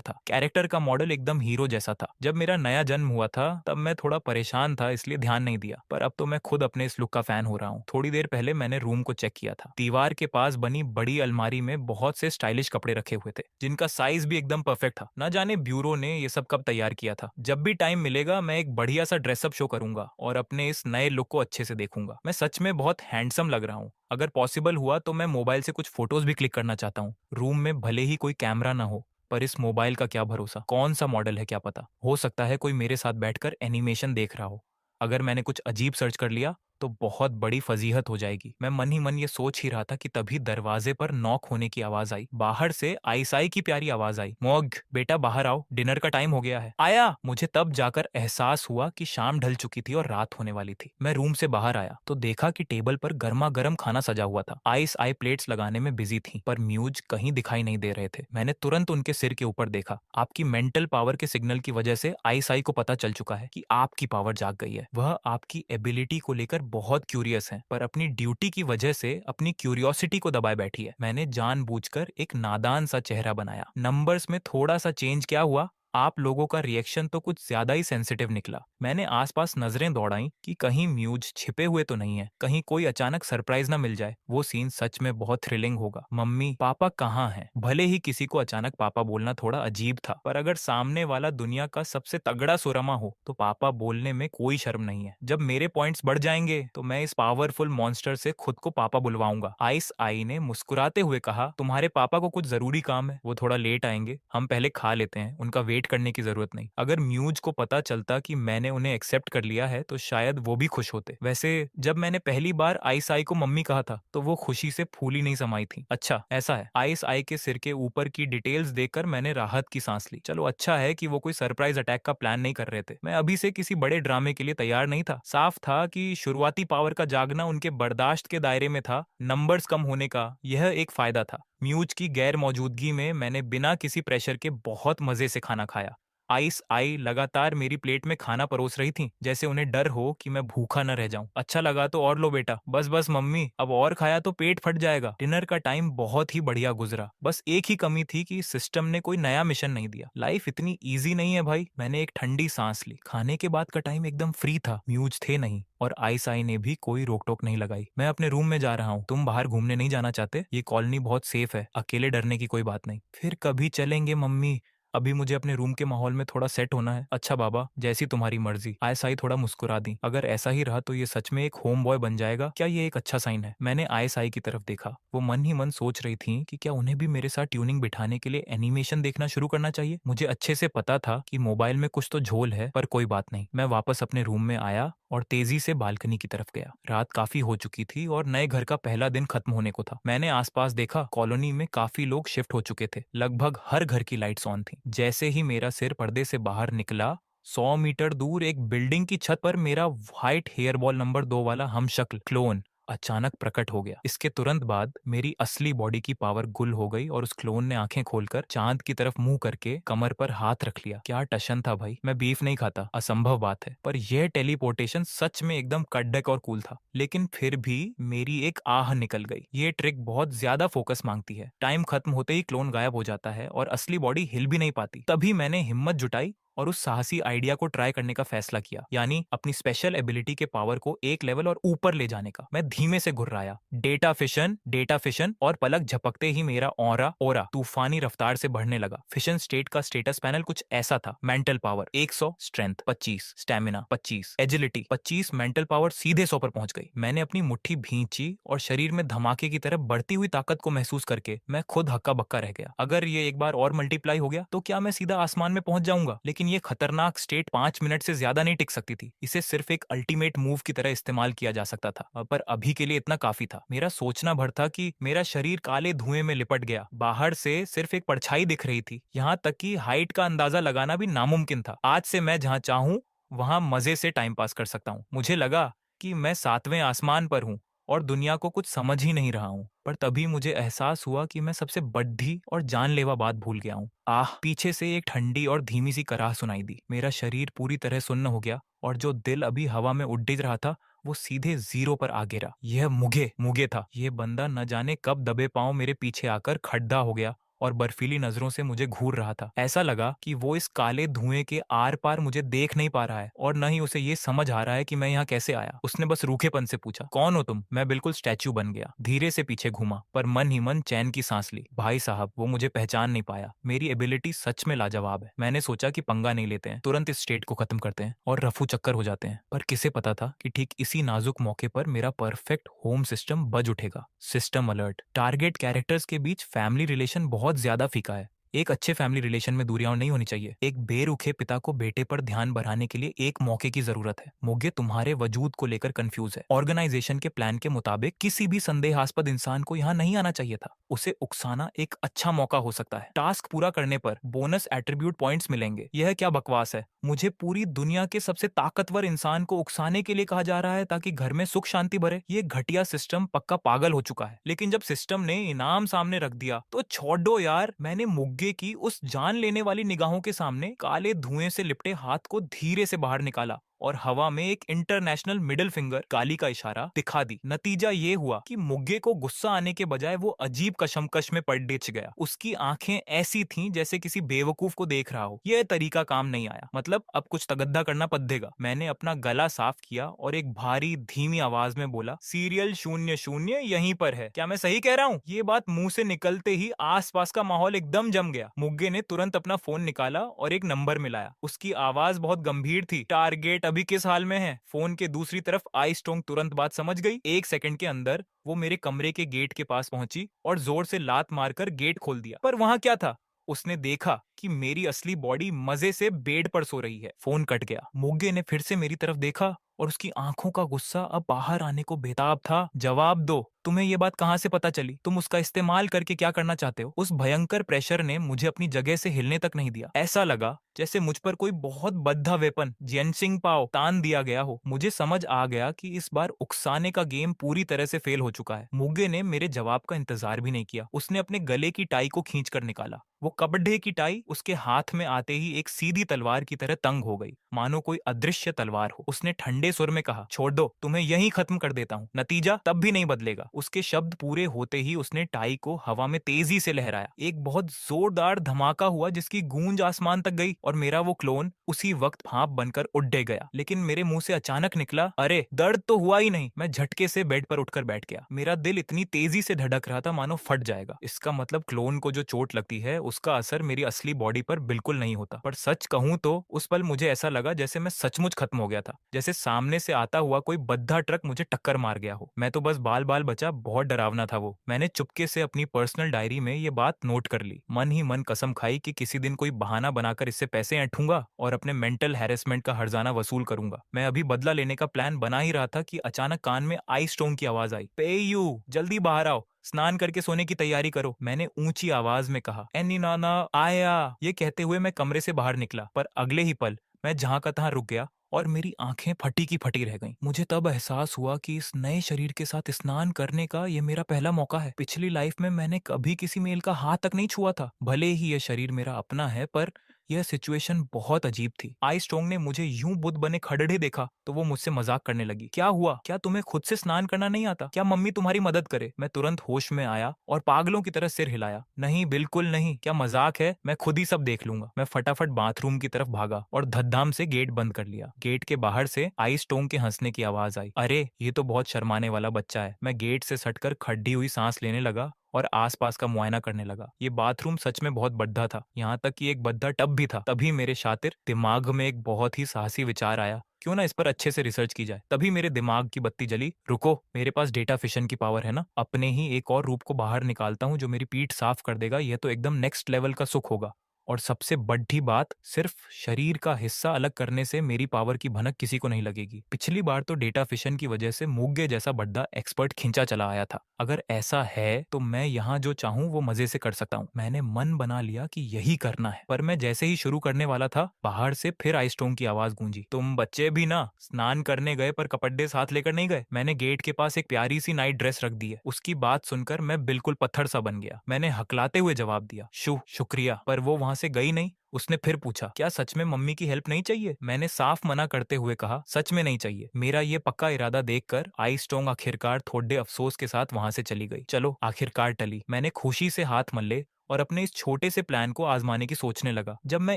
था। कैरेक्टर का मॉडल एकदम हीरो जैसा था। जब मेरा नया जन्म हुआ था तब मैं थोड़ा परेशान था, इसलिए ध्यान नहीं दिया, पर अब तो मैं खुद अपने इस लुक का फैन हो रहा हूँ। थोड़ी देर पहले मैंने रूम को चेक किया था। दीवार के पास बनी बड़ी अलमारी में बहुत से स्टाइलिश कपड़े रखे हुए थे, जिनका साइज भी एकदम परफेक्ट था। न जाने ब्यूरो ने ये सब कब तैयार किया था। जब भी टाइम मिलेगा मैं एक बढ़िया सा ड्रेसअप शो करूंगा और अपने इस नए लुक को अच्छे से देखूंगा। मैं सच में बहुत हैंडसम लग रहा हूँ। अगर पॉसिबल हुआ तो मैं मोबाइल से कुछ फोटोज भी क्लिक करना चाहता हूँ। रूम में भले ही कोई कैमरा ना हो, पर इस मोबाइल का क्या भरोसा, कौन सा मॉडल है क्या पता। हो सकता है कोई मेरे साथ बैठकर एनिमेशन देख रहा हो। अगर मैंने कुछ अजीब सर्च कर लिया तो बहुत बड़ी फजीहत हो जाएगी। मैं मन ही मन ये सोच ही रहा था कि तभी दरवाजे पर नॉक होने की आवाज आई। बाहर से आईसाई की प्यारी आवाज आई, मॉग बेटा बाहर आओ, डिनर का टाइम हो गया है। आया। मुझे तब जाकर एहसास हुआ कि शाम ढल चुकी थी और रात होने वाली थी। मैं रूम से बाहर आया तो देखा कि टेबल पर गर्मा गर्म खाना सजा हुआ था। आइस आई प्लेट्स लगाने में बिजी थी, पर म्यूज कहीं दिखाई नहीं दे रहे थे। मैंने तुरंत उनके सिर के ऊपर देखा। आपकी मेंटल पावर के सिग्नल की वजह से आइस आई को पता चल चुका है कि आपकी पावर जाग गई है। वह आपकी एबिलिटी को लेकर बहुत क्यूरियस है, पर अपनी ड्यूटी की वजह से अपनी क्यूरियोसिटी को दबाए बैठी है। मैंने जानबूझकर एक नादान सा चेहरा बनाया। नंबर्स में थोड़ा सा चेंज क्या हुआ? आप लोगों का रिएक्शन तो कुछ ज्यादा ही सेंसिटिव निकला। मैंने आसपास नजरें दौड़ाई कि कहीं म्यूज छिपे हुए तो नहीं है, कहीं कोई अचानक सरप्राइज ना मिल जाए। वो सीन सच में बहुत थ्रिलिंग होगा। मम्मी पापा कहाँ हैं? भले ही किसी को अचानक पापा बोलना थोड़ा अजीब था, पर अगर सामने वाला दुनिया का सबसे तगड़ा सुरमा हो तो पापा बोलने में कोई शर्म नहीं है। जब मेरे पॉइंट्स बढ़ जाएंगे तो मैं इस पावरफुल मॉन्स्टर से खुद को पापा बुलवाऊंगा। आइस आई ने मुस्कुराते हुए कहा, तुम्हारे पापा को कुछ जरूरी काम है, वो थोड़ा लेट आएंगे, हम पहले खा लेते हैं, उनका वेट करने की जरूरत नहीं। अगर म्यूज को पता चलता कि मैंने उन्हें एक्सेप्ट कर लिया है तो शायद वो भी खुश होते। वैसे जब मैंने पहली बार आइस आई को मम्मी कहा था तो वो खुशी से फूली नहीं समाई थी। अच्छा ऐसा है। आइस आई के सिर के ऊपर की डिटेल्स देखकर मैंने राहत की सांस ली। चलो अच्छा है कि वो कोई सरप्राइज अटैक का प्लान नहीं कर रहे थे। मैं अभी से किसी बड़े ड्रामे के लिए तैयार नहीं था। साफ था कि शुरुआती पावर का जागना उनके बर्दाश्त के दायरे में था। नंबर्स कम होने का यह एक फायदा था। म्यूज की गैर मौजूदगी में मैंने बिना किसी प्रेशर के बहुत मजे से खाना खाया। आइस आई लगातार मेरी प्लेट में खाना परोस रही थी, जैसे उन्हें डर हो कि मैं भूखा न रह जाऊं। अच्छा लगा तो और लो बेटा। बस बस मम्मी, अब और खाया तो पेट फट जाएगा। डिनर का टाइम बहुत ही बढ़िया गुजरा। बस एक ही कमी थी कि सिस्टम ने कोई नया मिशन नहीं दिया। लाइफ इतनी इजी नहीं है भाई। मैंने एक ठंडी सांस ली। खाने के बाद का टाइम एकदम फ्री था, म्यूज थे नहीं, और आइस आई ने भी कोई रोक टोक नहीं लगाई। मैं अपने रूम में जा रहा हूँ, तुम बाहर घूमने नहीं जाना चाहते? ये कॉलोनी बहुत सेफ है, अकेले डरने की कोई बात नहीं। फिर कभी चलेंगे मम्मी, अभी मुझे अपने रूम के माहौल में थोड़ा सेट होना है। अच्छा बाबा, जैसी तुम्हारी मर्जी। आईएसआई थोड़ा मुस्कुरा दी। अगर ऐसा ही रहा तो ये सच में एक होम बॉय बन जाएगा। क्या ये एक अच्छा साइन है? मैंने आईएसआई की तरफ देखा। वो मन ही मन सोच रही थी कि क्या उन्हें भी मेरे साथ ट्यूनिंग बिठाने के लिए एनिमेशन देखना शुरू करना चाहिए। मुझे अच्छे से पता था कि मोबाइल में कुछ तो झोल है, पर कोई बात नहीं। मैं वापस अपने रूम में आया और तेजी से बालकनी की तरफ गया। रात काफी हो चुकी थी और नए घर का पहला दिन खत्म होने को था। मैंने आसपास देखा, कॉलोनी में काफी लोग शिफ्ट हो चुके थे। लगभग हर घर की लाइट्स ऑन थी। जैसे ही मेरा सिर पर्दे से बाहर निकला, 100 मीटर दूर एक बिल्डिंग की छत पर मेरा व्हाइट हेयर बॉल नंबर 2 वाला हमशक्ल क्लोन अचानक प्रकट हो गया। इसके तुरंत बाद मेरी असली बॉडी की पावर गुल हो गई और उस क्लोन ने आंखें खोलकर चांद की तरफ मुंह करके कमर पर हाथ रख लिया। क्या टशन था भाई। मैं बीफ नहीं खाता, असंभव बात है, पर यह टेलीपोर्टेशन सच में एकदम कड़क और कूल था। लेकिन फिर भी मेरी एक आह निकल गई। ये ट्रिक बहुत ज्यादा फोकस मांगती है। टाइम खत्म होते ही क्लोन गायब हो जाता है और असली बॉडी हिल भी नहीं पाती। तभी मैंने हिम्मत जुटाई और उस साहसी आइडिया को ट्राई करने का फैसला किया, यानी अपनी स्पेशल एबिलिटी के पावर को एक लेवल और ऊपर ले जाने का। मैं धीमे से घुर्राया, डेटा फिशन, और पलक झपकते ही मेरा ऑरा ओरा तूफानी रफ्तार से बढ़ने लगा। फिशन स्टेट का स्टेटस पैनल कुछ ऐसा था: mental power 100, strength 25, stamina 25, agility 25। Mental power सीधे 100 पर पहुंच गई। मैंने अपनी मुट्ठी भींची और शरीर में धमाके की तरफ बढ़ती हुई ताकत को महसूस करके मैं खुद हक्का बक्का रह गया। अगर ये एक बार और मल्टीप्लाई हो गया तो क्या मैं सीधा आसमान में पहुंच जाऊंगा? लेकिन ये खतरनाक स्टेट 5 मिनट से ज्यादा नहीं टिक सकती थी। इसे सिर्फ एक अल्टीमेट मूव की तरह इस्तेमाल किया जा सकता था, पर अभी के लिए इतना काफी था। मेरा सोचना भर था कि मेरा शरीर काले धुएं में लिपट गया। बाहर से सिर्फ एक परछाई दिख रही थी, यहाँ तक कि हाइट का अंदाजा लगाना भी नामुमकिन था। आज से मैं जहां चाहूं वहां मजे से टाइम पास कर सकता हूं। मुझे लगा कि मैं 7वें आसमान पर हूं और दुनिया को कुछ समझ ही नहीं रहा हूं। पर तभी मुझे एहसास हुआ कि मैं सबसे बड्ढी और जानलेवा बात भूल गया हूं। पीछे से एक ठंडी और धीमी सी कराह सुनाई दी। मेरा शरीर पूरी तरह सुन्न हो गया और जो दिल अभी हवा में उड़ रहा था वो सीधे 0 पर आ गिरा। यह मुगे मुगे था। यह बंदा न जाने कब दबे पांव मेरे पीछे आकर खड़ा हो गया और बर्फीली नजरों से मुझे घूर रहा था। ऐसा लगा कि वो इस काले धुएं के आर पार मुझे देख नहीं पा रहा है और न ही उसे ये समझ आ रहा है कि मैं यहाँ कैसे आया। उसने बस रूखेपन से पूछा, कौन हो तुम? मैं बिल्कुल स्टैच्यू बन गया। धीरे से पीछे घूमा, पर मन ही मन चैन की सांस ली। भाई साहब, वो मुझे पहचान नहीं पाया। मेरी एबिलिटी सच में लाजवाब है। मैंने सोचा कि पंगा नहीं लेते हैं, तुरंत इस स्टेट को खत्म करते हैं और रफू चक्कर हो जाते हैं। पर किसे पता था कि ठीक इसी नाजुक मौके पर मेरा परफेक्ट होम सिस्टम बज उठेगा। System alert. टारगेट कैरेक्टर्स के बीच फैमिली रिलेशन बहुत ज्यादा फीका है। एक अच्छे फैमिली रिलेशन में दूरियां नहीं होनी चाहिए। एक बेरुखे पिता को बेटे पर ध्यान बढ़ाने के लिए एक मौके की जरूरत है। मोगे तुम्हारे वजूद को लेकर कंफ्यूज है। ऑर्गेनाइजेशन के प्लान के मुताबिक किसी भी संदेहास्पद इंसान को यहाँ नहीं आना चाहिए था। उसे उकसाना एक अच्छा मौका हो सकता है। टास्क पूरा करने पर बोनस एट्रीब्यूट पॉइंट्स मिलेंगे। यह क्या बकवास है? मुझे पूरी दुनिया के सबसे ताकतवर इंसान को उकसाने के लिए कहा जा रहा है ताकि घर में सुख शांति भरे। ये घटिया सिस्टम पक्का पागल हो चुका है। लेकिन जब सिस्टम ने इनाम सामने रख दिया तो छोड़ो यार। मैंने मुग्गे की उस जान लेने वाली निगाहों के सामने काले धुएं से लिपटे हाथ को धीरे से बाहर निकाला और हवा में एक इंटरनेशनल मिडिल फिंगर गाली का इशारा दिखा दी। नतीजा ये हुआ कि मुग्गे को गुस्सा आने के बजाय वो अजीब कशमकश में पड़ डिच गया। उसकी आंखें ऐसी थीं जैसे किसी बेवकूफ को देख रहा हो। यह तरीका काम नहीं आया। मतलब अब कुछ तगद्दा करना पड़ेगा। मैंने अपना गला साफ किया और एक भारी धीमी आवाज में बोला, सीरियल 00 यहीं पर है। क्या मैं सही कह रहा हूँ? ये बात मुंह से निकलते ही आसपास का माहौल एकदम जम गया। मुग्गे ने तुरंत अपना फोन निकाला और एक नंबर मिलाया। उसकी आवाज बहुत गंभीर थी। टारगेट अभी किस हाल में है? फोन के दूसरी तरफ आई स्टोंग तुरंत बात समझ गई। 1 सेकंड के अंदर वो मेरे कमरे के गेट के पास पहुंची और जोर से लात मारकर गेट खोल दिया। पर वहां क्या था? उसने देखा कि मेरी असली बॉडी मजे से बेड पर सो रही है। फोन कट गया। मोगे ने फिर से मेरी तरफ देखा और उसकी आंखों का गुस्सा अब बाहर आने को बेताब था। जवाब दो, तुम्हें ये बात कहां से पता चली? तुम उसका इस्तेमाल करके क्या करना चाहते हो? उस भयंकर प्रेशर ने मुझे अपनी जगह से हिलने तक नहीं दिया। ऐसा लगा जैसे मुझ पर कोई बहुत बद्धा वेपन जिनसिंग पाओ तान दिया गया हो। मुझे समझ आ गया कि इस बार उकसाने का गेम पूरी तरह से फेल हो चुका है। मुगे ने मेरे जवाब का इंतजार भी नहीं किया। उसने अपने गले की टाई को खींच कर निकाला। वो कपड़े की टाई उसके हाथ में आते ही एक सीधी तलवार की तरह तंग हो गई, मानो कोई अदृश्य तलवार हो। उसने ठंडे सुर में कहा, छोड़ दो, तुम्हें यहीं खत्म कर देता हूँ। नतीजा तब भी नहीं बदलेगा। उसके शब्द पूरे होते ही उसने टाई को हवा में तेजी से लहराया। एक बहुत जोरदार धमाका हुआ जिसकी गूंज आसमान तक गई और मेरा वो क्लोन उसी वक्त भाप बनकर उड़ गया। लेकिन मेरे मुंह से अचानक निकला, अरे दर्द तो हुआ ही नहीं। मैं झटके से बेड पर उठकर बैठ गया। मेरा दिल इतनी तेजी से धड़क रहा था मानो फट जाएगा। इसका मतलब क्लोन को जो चोट लगती है उसका असर मेरी असली बॉडी पर बिल्कुल नहीं होता। पर सच कहूं तो उस पल मुझे ऐसा लगा जैसे मैं सचमुच खत्म हो गया था, जैसे सामने से आता हुआ कोई बद्धा ट्रक मुझे टक्कर मार गया हो। मैं तो बस बाल बाल बचा। बहुत डरावना था वो। मैंने चुपके से अपनी पर्सनल डायरी में ये बात नोट कर ली। मन ही मन कसम खाई कि किसी दिन कोई बहाना बनाकर इससे पैसे ऐंठूंगा और अपने मेंटल हैरेसमेंट का हर्जाना वसूल करूंगा। मैं अभी बदला लेने का प्लान बना ही रहा था कि अचानक कान में आई स्टोन की आवाज आई, पे यू, जल्दी बाहर आओ, स्नान करके सोने की तैयारी करो। मैंने ऊंची आवाज में कहा, एनी नाना आया। ये कहते हुए मैं कमरे से बाहर निकला, पर अगले ही पल मैं जहां का तहां रुक गया और मेरी आंखें फटी की फटी रह गईं। मुझे तब एहसास हुआ कि इस नए शरीर के साथ स्नान करने का ये मेरा पहला मौका है। पिछली लाइफ में मैंने कभी किसी मेल का हाथ तक नहीं छुआ था। भले ही यह शरीर मेरा अपना है, पर यह सिचुएशन बहुत अजीब थी। आई स्ट्रोंग ने मुझे यूं बुद्ध बने खड़े देखा तो वो मुझसे मजाक करने लगी। क्या हुआ? क्या तुम्हें खुद से स्नान करना नहीं आता? क्या मम्मी तुम्हारी मदद करे? मैं तुरंत होश में आया और पागलों की तरह सिर हिलाया। नहीं, बिल्कुल नहीं। क्या मजाक है? मैं खुद ही सब देख लूंगा। मैं फटाफट बाथरूम की तरफ भागा और धड़ाम से गेट बंद कर लिया। गेट के बाहर से आई स्ट्रोंग के हंसने की आवाज आई। अरे, ये तो बहुत शर्माने वाला बच्चा है। मैं गेट से सटकर खड्डी हुई सांस लेने लगा और आसपास का मुआयना करने लगा। ये बाथरूम सच में बहुत बद्दा था, यहाँ तक कि एक बद्दा टब भी था। तभी मेरे शातिर दिमाग में एक बहुत ही साहसी विचार आया, क्यों ना इस पर अच्छे से रिसर्च की जाए। तभी मेरे दिमाग की बत्ती जली। रुको, मेरे पास डेटा फिशन की पावर है ना। अपने ही एक और रूप को बाहर निकालता हूँ जो मेरी पीठ साफ कर देगा। यह तो एकदम नेक्स्ट लेवल का सुख होगा। और सबसे बड़ी बात, सिर्फ शरीर का हिस्सा अलग करने से मेरी पावर की भनक किसी को नहीं लगेगी। पिछली बार तो डेटा फिशन की वजह से मुग्गे जैसा बड्डा एक्सपर्ट खिंचा चला आया था। अगर ऐसा है तो मैं यहाँ जो चाहूँ वो मजे से कर सकता हूँ। मैंने मन बना लिया कि यही करना है। पर मैं जैसे ही शुरू करने वाला था, बाहर से फिर आइसटोन की आवाज गूंजी। तुम बच्चे भी ना स्नान करने गए पर कपड़े साथ लेकर नहीं गए? मैंने गेट के पास एक प्यारी सी नाइट ड्रेस रख दी है। उसकी बात सुनकर मैं बिल्कुल पत्थर सा बन गया। मैंने हकलाते हुए जवाब दिया, शुक्रिया। पर वो वहां से गई नहीं। उसने फिर पूछा, क्या सच में मम्मी की हेल्प नहीं चाहिए? मैंने साफ मना करते हुए कहा, सच में नहीं चाहिए। मेरा ये पक्का इरादा देखकर आई स्ट्रोंग आखिरकार थोड़े अफसोस के साथ वहां से चली गई। चलो, आखिरकार टली। मैंने खुशी से हाथ मले और अपने इस छोटे से प्लान को आजमाने की सोचने लगा। जब मैं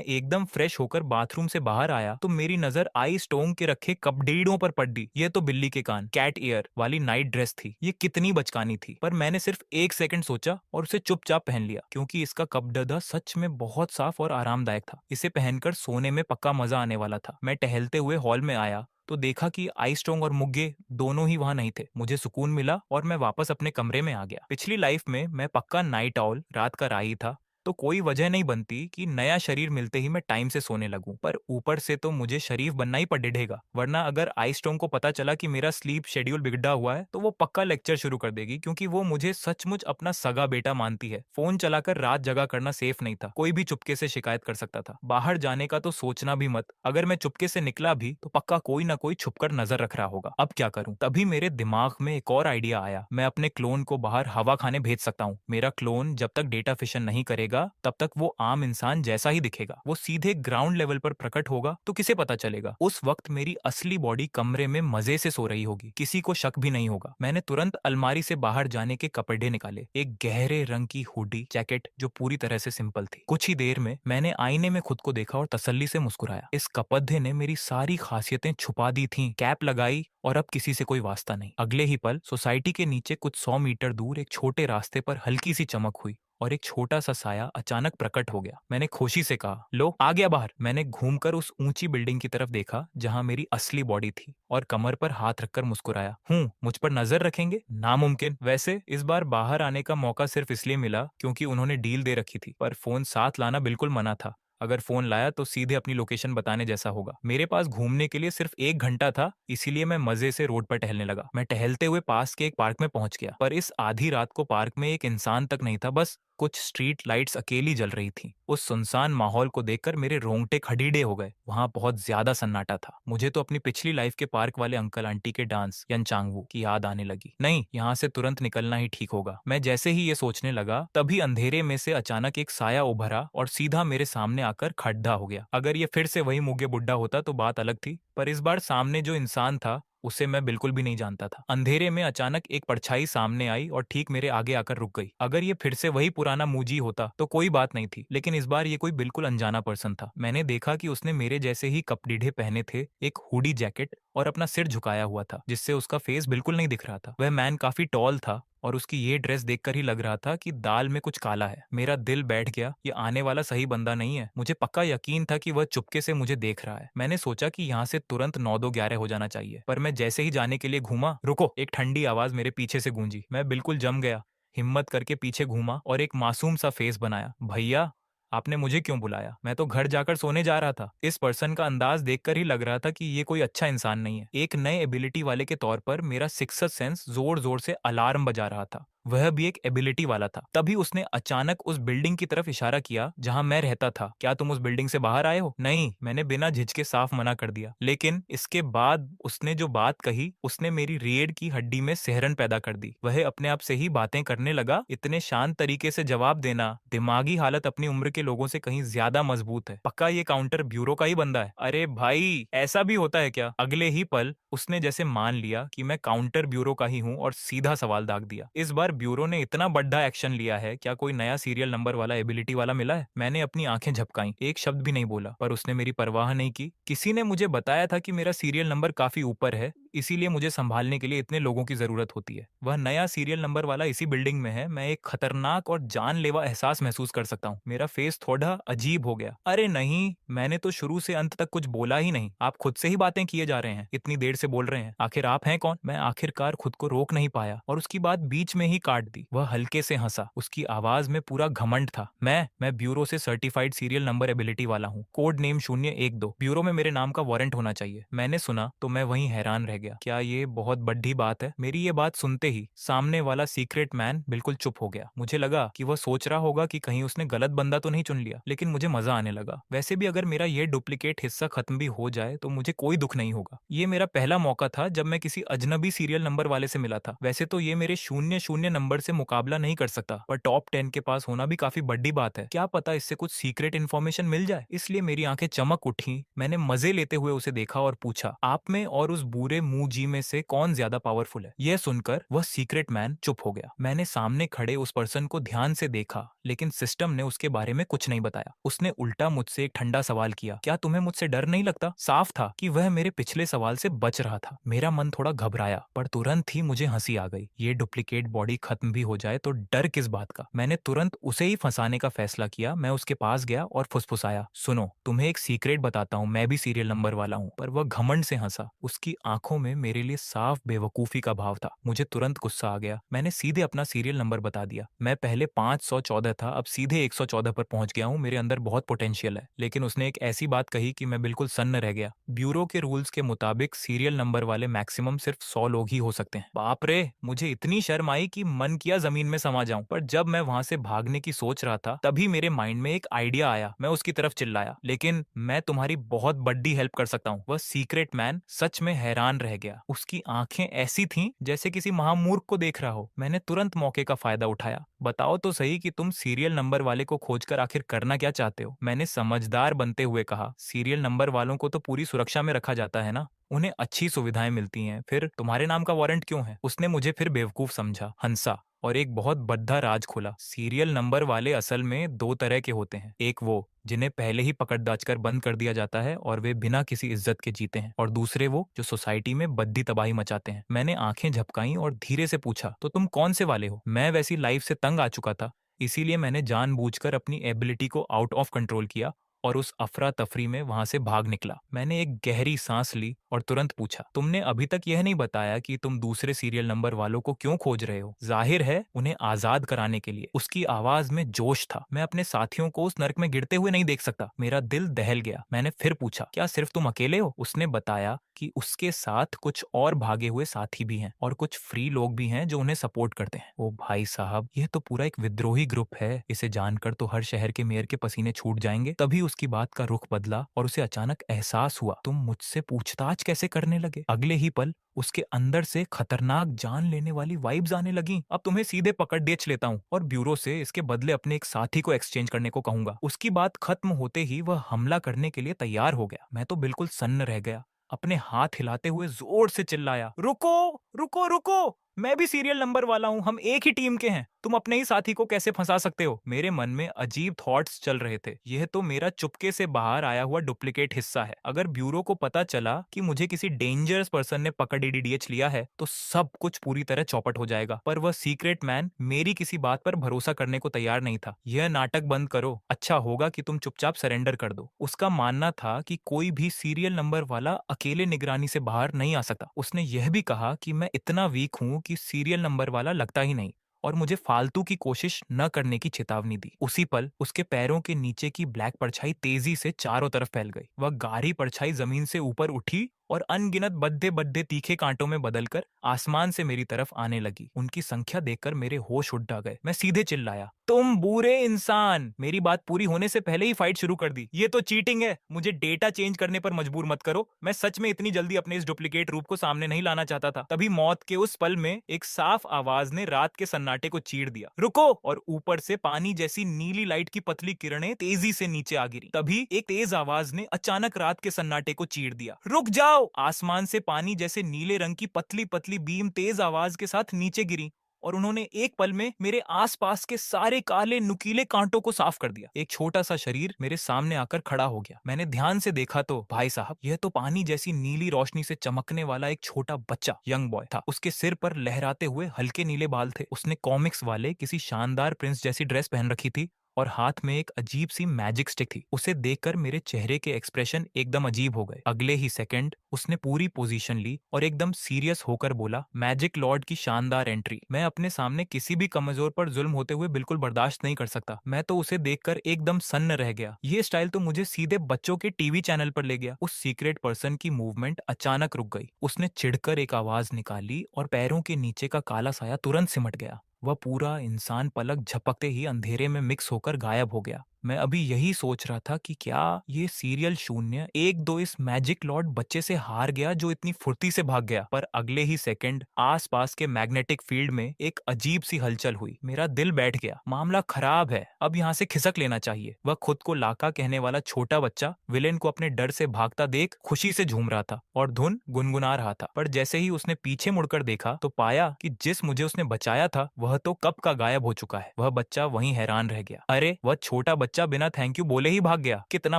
एकदम फ्रेश होकर बाथरूम से बाहर आया तो मेरी नजर आई स्टोन के रखे कपड़ेड़ों पर पड़ी। ये तो बिल्ली के कान, कैट ईयर वाली नाइट ड्रेस थी। ये कितनी बचकानी थी, पर मैंने सिर्फ एक सेकंड सोचा और उसे चुपचाप पहन लिया, क्योंकि इसका कपड़दा सच में बहुत साफ और आरामदायक था। इसे पहनकर सोने में पक्का मजा आने वाला था। मैं टहलते हुए हॉल में आया तो देखा कि आई स्ट्रोंग और मुग्गे दोनों ही वहां नहीं थे। मुझे सुकून मिला और मैं वापस अपने कमरे में आ गया। पिछली लाइफ में मैं पक्का नाइट आउल, रात का राही था, तो कोई वजह नहीं बनती कि नया शरीर मिलते ही मैं टाइम से सोने लगूं। पर ऊपर से तो मुझे शरीफ बनना ही पड़ेगा, वरना अगर आई स्ट्रोंग को पता चला कि मेरा स्लीप शेड्यूल बिगड़ा हुआ है तो वो पक्का लेक्चर शुरू कर देगी, क्योंकि वो मुझे सचमुच अपना सगा बेटा मानती है। फोन चलाकर रात जगा करना सेफ नहीं था। कोई भी चुपके से शिकायत कर सकता था। बाहर जाने का तो सोचना भी मत। अगर मैं चुपके से निकला भी तो पक्का कोई ना कोई छुपकर नजर रख रहा होगा। अब क्या करूं? तभी मेरे दिमाग में एक और आइडिया आया। मैं अपने क्लोन को बाहर हवा खाने भेज सकता हूँ। मेरा क्लोन जब तक डेटा फिशन नहीं करेगा तब तक वो आम इंसान जैसा ही दिखेगा। वो सीधे ग्राउंड लेवल पर प्रकट होगा तो किसे पता चलेगा? उस वक्त मेरी असली बॉडी कमरे में मजे से सो रही होगी। किसी को शक भी नहीं होगा। मैंने तुरंत अलमारी से बाहर जाने के कपड़े निकाले। एक गहरे रंग की हुडी जैकेट जो पूरी तरह से सिंपल थी। कुछ ही देर में मैंने आईने में खुद को देखा और तसल्ली से मुस्कुराया। इस कपड़े ने मेरी सारी खासियतें छुपा दी थीं। कैप लगाई और अब किसी से कोई वास्ता नहीं। अगले ही पल सोसाइटी के नीचे कुछ 100 मीटर दूर एक छोटे रास्ते पर हल्की सी चमक हुई और एक छोटा सा साया अचानक प्रकट हो गया। मैंने खुशी से कहा, लो आ गया बाहर। मैंने घूमकर उस ऊंची बिल्डिंग की तरफ देखा जहां मेरी असली बॉडी थी और कमर पर हाथ रखकर मुस्कुराया। मुझ पर नजर रखेंगे? नामुमकिन। वैसे इस बार बाहर आने का मौका सिर्फ इसलिए मिला क्योंकि उन्होंने डील दे रखी थी, पर फोन साथ लाना बिल्कुल मना था। अगर फोन लाया तो सीधे अपनी लोकेशन बताने जैसा होगा। मेरे पास घूमने के लिए सिर्फ 1 घंटा था, इसीलिए मैं मजे से रोड पर टहलने लगा। मैं टहलते हुए पास के एक पार्क में पहुंच गया, पर इस आधी रात को पार्क में एक इंसान तक नहीं था। बस कुछ स्ट्रीट लाइट्स अकेली जल रही थी। उस सुनसान माहौल को देखकर मेरे रोंगटे खड़ीडे हो गए। वहां बहुत ज्यादा सन्नाटा था। मुझे तो अपनी पिछली लाइफ के पार्क वाले अंकल आंटी के डांस यनचांगवू की याद आने लगी। नहीं, यहाँ से तुरंत निकलना ही ठीक होगा। मैं जैसे ही ये सोचने लगा तभी अंधेरे में से अचानक एक साया उभरा और सीधा मेरे सामने आकर खड़ा हो गया। अगर ये फिर से वही मुग्गे बुड्ढा होता तो बात अलग थी, पर इस बार सामने जो इंसान था उसे मैं बिल्कुल भी नहीं जानता था। अंधेरे में अचानक एक परछाई सामने आई और ठीक मेरे आगे आकर रुक गई। अगर ये फिर से वही पुराना मूजी होता तो कोई बात नहीं थी, लेकिन इस बार ये कोई बिल्कुल अनजाना पर्सन था। मैंने देखा कि उसने मेरे जैसे ही कपड़े पहने थे, एक हुडी जैकेट और अपना सिर झुकाया हुआ था, जिससे उसका फेस बिल्कुल नहीं दिख रहा था। वह मैन काफी टॉल था और उसकी ये ड्रेस देखकर ही लग रहा था कि दाल में कुछ काला है। मेरा दिल बैठ गया, ये आने वाला सही बंदा नहीं है। मुझे पक्का यकीन था कि वह चुपके से मुझे देख रहा है। मैंने सोचा कि यहाँ से तुरंत 9-2-11 हो जाना चाहिए, पर मैं जैसे ही जाने के लिए घूमा, रुको, एक ठंडी आवाज मेरे पीछे से गूंजी। मैं बिल्कुल जम गया। हिम्मत करके पीछे घूमा और एक मासूम सा फेस बनाया। भैया, आपने मुझे क्यों बुलाया? मैं तो घर जाकर सोने जा रहा था। इस पर्सन का अंदाज देखकर ही लग रहा था कि ये कोई अच्छा इंसान नहीं है। एक नए एबिलिटी वाले के तौर पर मेरा सिक्स्थ सेंस जोर जोर से अलार्म बजा रहा था। वह भी एक एबिलिटी वाला था। तभी उसने अचानक उस बिल्डिंग की तरफ इशारा किया जहां मैं रहता था। क्या तुम उस बिल्डिंग से बाहर आए हो? नहीं, मैंने बिना झिझके साफ मना कर दिया। लेकिन इसके बाद उसने जो बात कही उसने मेरी रीढ़ की हड्डी में सिहरन पैदा कर दी। वह अपने आप से ही बातें करने लगा। इतने शांत तरीके से जवाब देना, दिमागी हालत अपनी उम्र के लोगों से कहीं ज्यादा मजबूत है। पक्का ये काउंटर ब्यूरो का ही बंदा है। अरे भाई, ऐसा भी होता है क्या? अगले ही पल उसने जैसे मान लिया कि मैं काउंटर ब्यूरो का ही हूँ और सीधा सवाल दाग दिया। इस बार ब्यूरो ने इतना बड़ा एक्शन लिया है, क्या कोई नया सीरियल नंबर वाला एबिलिटी वाला मिला है? मैंने अपनी आंखें झपकाई, एक शब्द भी नहीं बोला, पर उसने मेरी परवाह नहीं की। किसी ने मुझे बताया था कि मेरा सीरियल नंबर काफी ऊपर है, इसीलिए मुझे संभालने के लिए इतने लोगों की जरूरत होती है। वह नया सीरियल नंबर वाला इसी बिल्डिंग में है। मैं एक खतरनाक और जानलेवा एहसास महसूस कर सकता हूँ। मेरा फेस थोड़ा अजीब हो गया। अरे नहीं, मैंने तो शुरू से अंत तक कुछ बोला ही नहीं। आप खुद से ही बातें किए जा रहे हैं, इतनी देर से बोल रहे हैं। आखिर आप हैं कौन? मैं आखिरकार खुद को रोक नहीं पाया और उसकी बात बीच में ही काट दी। वह हल्के से हंसा, उसकी आवाज में पूरा घमंड था। मैं ब्यूरो से सर्टिफाइड सीरियल नंबर एबिलिटी वाला हूँ, कोड नेम 012। ब्यूरो में मेरे नाम का वारंट होना चाहिए। मैंने सुना तो मैं वहीं हैरान रह गया। क्या ये बहुत बड़ी बात है? मेरी ये बात सुनते ही सामने वाला सीक्रेट मैन बिल्कुल चुप हो गया। मुझे लगा कि वह सोच रहा होगा कि कहीं उसने गलत बंदा तो नहीं चुन लिया, लेकिन मुझे मजा आने लगा। वैसे भी अगर मेरा ये डुप्लीकेट हिस्सा खत्म भी हो जाए तो मुझे कोई दुख नहीं होगा। ये मेरा पहला मौका था जब मैं किसी अजनबी सीरियल नंबर वाले से मिला था। वैसे तो ये मेरे 00 नंबर से मुकाबला नहीं कर सकता, पर टॉप 10 के पास होना भी काफी बड़ी बात है। क्या पता इससे कुछ सीक्रेट इन्फॉर्मेशन मिल जाए। इसलिए मेरी आंखें चमक उठी। मैंने मजे लेते हुए उसे देखा और पूछा, आप में और उस बूढ़े मुंह जी में से कौन ज्यादा पावरफुल है? यह सुनकर वह सीक्रेट मैन चुप हो गया। मैंने सामने खड़े उस पर्सन को ध्यान से देखा, लेकिन सिस्टम ने उसके बारे में कुछ नहीं बताया। उसने उल्टा मुझसे एक ठंडा सवाल किया, क्या तुम्हें मुझसे डर नहीं लगता? साफ था कि वह मेरे पिछले सवाल से बच रहा था। मेरा मन थोड़ा घबराया, पर तुरंत ही मुझे हंसी आ गई। ये डुप्लीकेट बॉडी खत्म भी हो जाए तो डर किस बात का? मैंने तुरंत उसे ही फंसाने का फैसला किया। मैं उसके पास गया और फुसफुसाया, सुनो, तुम्हें एक सीक्रेट बताता हूँ, मैं भी सीरियल नंबर वाला हूँ। पर वह घमंड से हंसा। उसकी आंखों में मेरे लिए साफ बेवकूफी का भाव था। मुझे तुरंत गुस्सा आ गया। मैंने सीधे अपना सीरियल नंबर बता दिया। मैं पहले 514 था, अब सीधे 114 पर पहुंच गया हूँ। मेरे अंदर बहुत पोटेंशियल है। लेकिन उसने एक ऐसी बात कही कि मैं बिल्कुल सन्न रह गया। ब्यूरो के रूल्स के मुताबिक सीरियल नंबर वाले मैक्सिमम सिर्फ 100 लोग ही हो सकते हैं। बाप रे, मुझे इतनी शर्म आई कि मन किया जमीन में समा जाऊं। पर जब मैं वहां से भागने की सोच रहा था, तभी मेरे माइंड में एक आइडिया आया। मैं उसकी तरफ चिल्लाया, लेकिन मैं तुम्हारी बहुत बड़ी हेल्प कर सकता हूँ। वह सीक्रेट मैन सच में हैरान रह गया। उसकी आंखें ऐसी थीं जैसे किसी महामूर्ख को देख रहा हो। मैंने तुरंत मौके का फायदा उठाया। बताओ तो सही कि तुम सीरियल नंबर वाले को खोजकर आखिर करना क्या चाहते हो? मैंने समझदार बनते हुए कहा, सीरियल नंबर वालों को तो पूरी सुरक्षा में रखा जाता है ना, उन्हें अच्छी सुविधाएं मिलती हैं, फिर तुम्हारे नाम का वारंट क्यों है? उसने मुझे फिर बेवकूफ समझा, हंसा और एक बहुत बड़ा राज खोला। सीरियल नंबर वाले असल में दो तरह के होते हैं। एक वो जिन्हें पहले ही पकड़ दाच कर बंद कर दिया जाता है और वे बिना किसी इज्जत के जीते हैं, और दूसरे वो जो सोसाइटी में बद्दी तबाही मचाते हैं। मैंने आंखें झपकाई और धीरे से पूछा, तो तुम कौन से वाले हो? मैं वैसी लाइफ से तंग आ चुका था, इसीलिए मैंने जानबूझकर अपनी एबिलिटी को आउट ऑफ कंट्रोल किया और उस अफरा तफरी में वहां से भाग निकला। मैंने एक गहरी सांस ली और तुरंत पूछा, तुमने अभी तक यह नहीं बताया कि तुम दूसरे सीरियल नंबर वालों को क्यों खोज रहे हो? जाहिर है उन्हें आजाद कराने के लिए। उसकी आवाज में जोश था। मैं अपने साथियों को उस नर्क में गिरते हुए नहीं देख सकता। मेरा दिल दहल गया। मैंने फिर पूछा, क्या सिर्फ तुम अकेले हो? उसने बताया कि उसके साथ कुछ और भागे हुए साथी भी हैं और कुछ फ्री लोग भी हैं जो उन्हें सपोर्ट करते हैं। ओ भाई साहब, यह तो पूरा एक विद्रोही ग्रुप है। इसे जानकर तो हर शहर के मेयर के पसीने छूट जाएंगे। तभी उसकी बात का रुख बदला और उसे अचानक एहसास हुआ, तुम मुझसे पूछताछ कैसे करने लगे? अगले ही पल उसके अंदर से खतरनाक जान लेने वाली वाइब्स आने लगी। अब तुम्हें सीधे पकड़ डेच लेता हूँ और ब्यूरो से इसके बदले अपने एक साथी को एक्सचेंज करने को कहूंगा। उसकी बात खत्म होते ही वह हमला करने के लिए तैयार हो गया। मैं तो बिल्कुल सन्न रह गया। अपने हाथ हिलाते हुए जोर से चिल्लाया, रुको रुको रुको, मैं भी सीरियल नंबर वाला हूँ, हम एक ही टीम के हैं। तुम अपने ही साथी को कैसे फंसा सकते हो? मेरे मन में अजीब थॉट्स चल रहे थे। यह तो मेरा चुपके से बाहर आया हुआ डुप्लीकेट हिस्सा है। अगर ब्यूरो को पता चला कि मुझे किसी डेंजरस पर्सन ने पकड़ डीडीएच लिया है तो सब कुछ पूरी तरह चौपट हो जाएगा। पर वह सीक्रेट मैन मेरी किसी बात पर भरोसा करने को तैयार नहीं था। यह नाटक बंद करो, अच्छा होगा कि तुम चुपचाप सरेंडर कर दो। उसका मानना था कि कोई भी सीरियल नंबर वाला अकेले निगरानी से बाहर नहीं आ सकता। उसने यह भी कहा कि मैं इतना वीक हूं कि सीरियल नंबर वाला लगता ही नहीं, और मुझे फालतू की कोशिश न करने की चेतावनी दी। उसी पल उसके पैरों के नीचे की ब्लैक परछाई तेजी से चारों तरफ फैल गई। वह गाढ़ी परछाई जमीन से ऊपर उठी और अनगिनत बद्दे बद्दे तीखे कांटों में बदलकर आसमान से मेरी तरफ आने लगी। उनकी संख्या देखकर मेरे होश उड़ गए। मैं सीधे चिल्लाया, तुम बुरे इंसान! मेरी बात पूरी होने से पहले ही फाइट शुरू कर दी। ये तो चीटिंग है। मुझे डेटा चेंज करने पर मजबूर मत करो। मैं सच में इतनी जल्दी अपने इस डुप्लीकेट रूप को सामने नहीं लाना चाहता था। तभी मौत के उस पल में एक साफ आवाज ने रात के सन्नाटे को चीर दिया, रुको! और ऊपर से पानी जैसी नीली लाइट की पतली किरणें तेजी से नीचे आ गिरी। तभी एक तेज आवाज ने अचानक रात के सन्नाटे को चीर दिया, रुक जाओ! आसमान से पानी जैसे नीले रंग की पतली पतली बीम तेज आवाज के साथ नीचे गिरी और उन्होंने एक पल में मेरे आसपास के सारे काले नुकीले कांटों को साफ कर दिया। एक छोटा सा शरीर मेरे सामने आकर खड़ा हो गया। मैंने ध्यान से देखा तो भाई साहब, यह तो पानी जैसी नीली रोशनी से चमकने वाला एक छोटा बच्चा, यंग बॉय था। उसके सिर पर लहराते हुए हल्के नीले बाल थे। उसने कॉमिक्स वाले किसी शानदार प्रिंस जैसी ड्रेस पहन रखी थी और हाथ में एक अजीब सी मैजिक स्टिक थी। उसे देखकर मेरे चेहरे के एक्सप्रेशन एकदम अजीब हो गए। अगले ही सेकंड उसने पूरी पोजीशन ली और एकदम सीरियस होकर बोला, मैजिक लॉर्ड की शानदार एंट्री। मैं अपने सामने किसी भी कमजोर पर जुल्म होते हुए बिल्कुल बर्दाश्त नहीं कर सकता। मैं तो उसे देखकर एकदम सन्न रह गया। ये स्टाइल तो मुझे सीधे बच्चों के टीवी चैनल पर ले गया। उस सीक्रेट पर्सन की मूवमेंट अचानक रुक गई। उसने चिढ़कर एक आवाज निकाली और पैरों के नीचे का काला साया तुरंत सिमट गया। वह पूरा इंसान पलक झपकते ही अंधेरे में मिक्स होकर गायब हो गया। मैं अभी यही सोच रहा था कि क्या ये सीरियल शून्य एक दो इस मैजिक लॉर्ड बच्चे से हार गया जो इतनी फुर्ती से भाग गया। पर अगले ही सेकंड आसपास के मैग्नेटिक फील्ड में एक अजीब सी हलचल हुई। मेरा दिल बैठ गया। मामला खराब है, अब यहाँ से खिसक लेना चाहिए। वह खुद को लाका कहने वाला छोटा बच्चा विलेन को अपने डर से भागता देख खुशी से झूम रहा था और धुन गुनगुना रहा था। पर जैसे ही उसने पीछे मुड़कर देखा तो पाया कि जिस मुझे उसने बचाया था वह तो कब का गायब हो चुका है। वह बच्चा वहीं हैरान रह गया। अरे, वह छोटा बच्चा बिना थैंक यू बोले ही भाग गया। कितना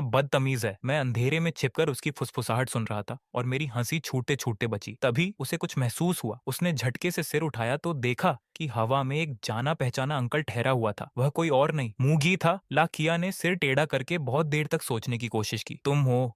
बदतमीज है। मैं अंधेरे में छिपकर उसकी फुसफुसाहट सुन रहा था और मेरी हंसी छूटते छूटते बची। तभी उसे कुछ महसूस हुआ। उसने झटके से सिर उठाया तो देखा कि हवा में एक जाना पहचाना अंकल ठहरा हुआ था। वह कोई और नहीं, मूंगी था। लाकिया ने सिर टेढ़ा करके बहुत देर तक सोचने की कोशिश की। तुम हो?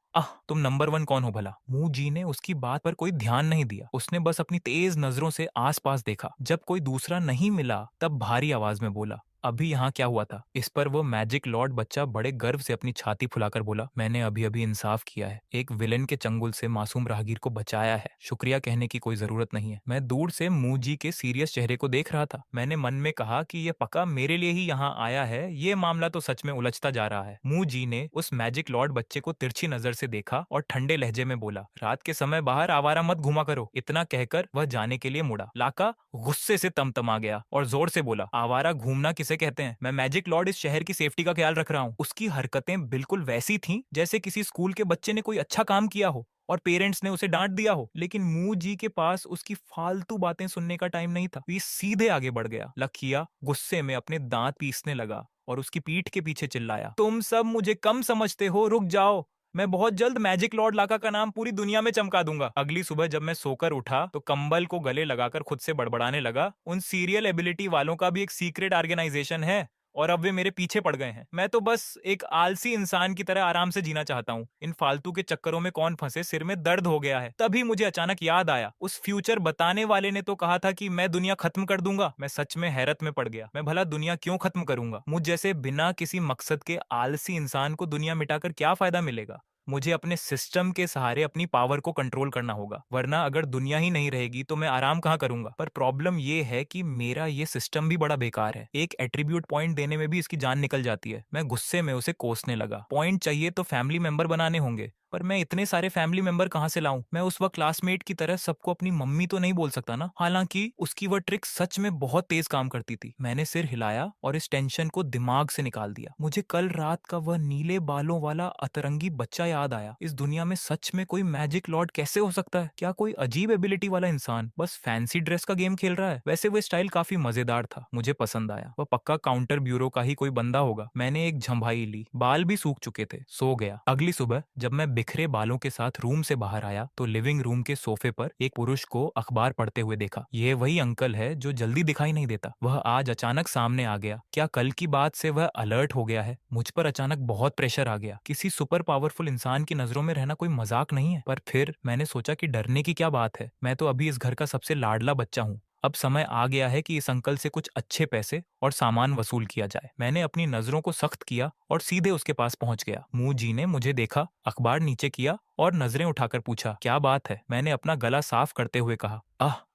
तुम नंबर 1 कौन हो भला? मूजी ने उसकी बात पर कोई ध्यान नहीं दिया। उसने बस अपनी तेज नजरों से आसपास देखा। जब कोई दूसरा नहीं मिला तब भारी आवाज में बोला, अभी यहाँ क्या हुआ था? इस पर वो मैजिक लॉर्ड बच्चा बड़े गर्व से अपनी छाती फुलाकर बोला, मैंने अभी अभी इंसाफ किया है। एक विलेन के चंगुल से मासूम राहगीर को बचाया है। शुक्रिया कहने की कोई जरूरत नहीं है। मैं दूर से मूजी के सीरियस चेहरे को देख रहा था। मैंने मन में कहा कि ये पक्का मेरे लिए ही यहाँ आया है। ये मामला तो सच में उलझता जा रहा है। मूजी ने उस मैजिक लॉर्ड बच्चे को तिरछी नजर से देखा और ठंडे लहजे में बोला, रात के समय बाहर आवारा मत घुमा करो। इतना कहकर वह जाने के लिए मुड़ा। लाका गुस्से से तमतमा गया और जोर से बोला, आवारा घूमना किसे कहते हैं? मैं मैजिक लॉर्ड इस शहर की सेफ्टी का ख्याल रख रहा हूँ। उसकी हरकतें बिल्कुल वैसी थीं जैसे किसी स्कूल के बच्चे ने कोई अच्छा काम किया हो और पेरेंट्स ने उसे डांट दिया हो। लेकिन मू जी के पास उसकी फालतू बातें सुनने का टाइम नहीं था। वो सीधे आगे बढ़ गया। लखिया गुस्से में अपने दांत पीसने लगा और उसकी पीठ के पीछे चिल्लाया, तुम सब मुझे कम समझते हो, रुक जाओ। मैं बहुत जल्द मैजिक लॉर्ड लाका का नाम पूरी दुनिया में चमका दूंगा। अगली सुबह जब मैं सोकर उठा तो कंबल को गले लगाकर खुद से बड़बड़ाने लगा, उन सीरियल एबिलिटी वालों का भी एक सीक्रेट ऑर्गेनाइजेशन है और अब वे मेरे पीछे पड़ गए हैं। मैं तो बस एक आलसी इंसान की तरह आराम से जीना चाहता हूँ। इन फालतू के चक्करों में कौन फंसे, सिर में दर्द हो गया है। तभी मुझे अचानक याद आया, उस फ्यूचर बताने वाले ने तो कहा था कि मैं दुनिया खत्म कर दूंगा। मैं सच में हैरत में पड़ गया। मैं भला दुनिया क्यों खत्म करूंगा? मुझ जैसे बिना किसी मकसद के आलसी इंसान को दुनिया मिटाकर क्या फायदा मिलेगा? मुझे अपने सिस्टम के सहारे अपनी पावर को कंट्रोल करना होगा, वरना अगर दुनिया ही नहीं रहेगी तो मैं आराम कहाँ करूंगा? पर प्रॉब्लम ये है कि मेरा ये सिस्टम भी बड़ा बेकार है। एक एट्रीब्यूट पॉइंट देने में भी इसकी जान निकल जाती है। मैं गुस्से में उसे कोसने लगा। पॉइंट चाहिए तो फैमिली मेंबर बनाने होंगे, पर मैं इतने सारे फैमिली मेंबर कहाँ से लाऊं? मैं उस वक्त क्लासमेट की तरह सबको अपनी मम्मी तो नहीं बोल सकता ना। हालांकि उसकी वह ट्रिक सच में बहुत तेज काम करती थी। मैंने सिर हिलाया और इस टेंशन को दिमाग से निकाल दिया। मुझे कल रात का वह नीले बालों वाला अतरंगी बच्चा याद आया। इस दुनिया में सच में कोई मैजिक लॉर्ड कैसे हो सकता है? क्या कोई अजीब एबिलिटी वाला इंसान बस फैंसी ड्रेस का गेम खेल रहा है? वैसे वो स्टाइल काफी मजेदार था, मुझे पसंद आया। वह पक्का काउंटर ब्यूरो का ही कोई बंदा होगा। मैंने एक झंभाई ली, बाल भी सूख चुके थे, सो गया। अगली सुबह जब मैं बिखरे बालों के साथ रूम से बाहर आया तो लिविंग रूम के सोफे पर एक पुरुष को अखबार पढ़ते हुए देखा। यह वही अंकल है जो जल्दी दिखाई नहीं देता। वह आज अचानक सामने आ गया। क्या कल की बात से वह अलर्ट हो गया है? मुझ पर अचानक बहुत प्रेशर आ गया। किसी सुपर पावरफुल इंसान की नजरों में रहना कोई मजाक नहीं है। पर फिर मैंने सोचा कि डरने की क्या बात है, मैं तो अभी इस घर का सबसे लाडला बच्चा हूँ। अब समय आ गया है कि इस अंकल से कुछ अच्छे पैसे और सामान वसूल किया जाए। मैंने अपनी नजरों को सख्त किया और सीधे उसके पास पहुंच गया। मुंह जी ने मुझे देखा, अखबार नीचे किया और नजरें उठाकर पूछा, क्या बात है? मैंने अपना गला साफ करते हुए कहा,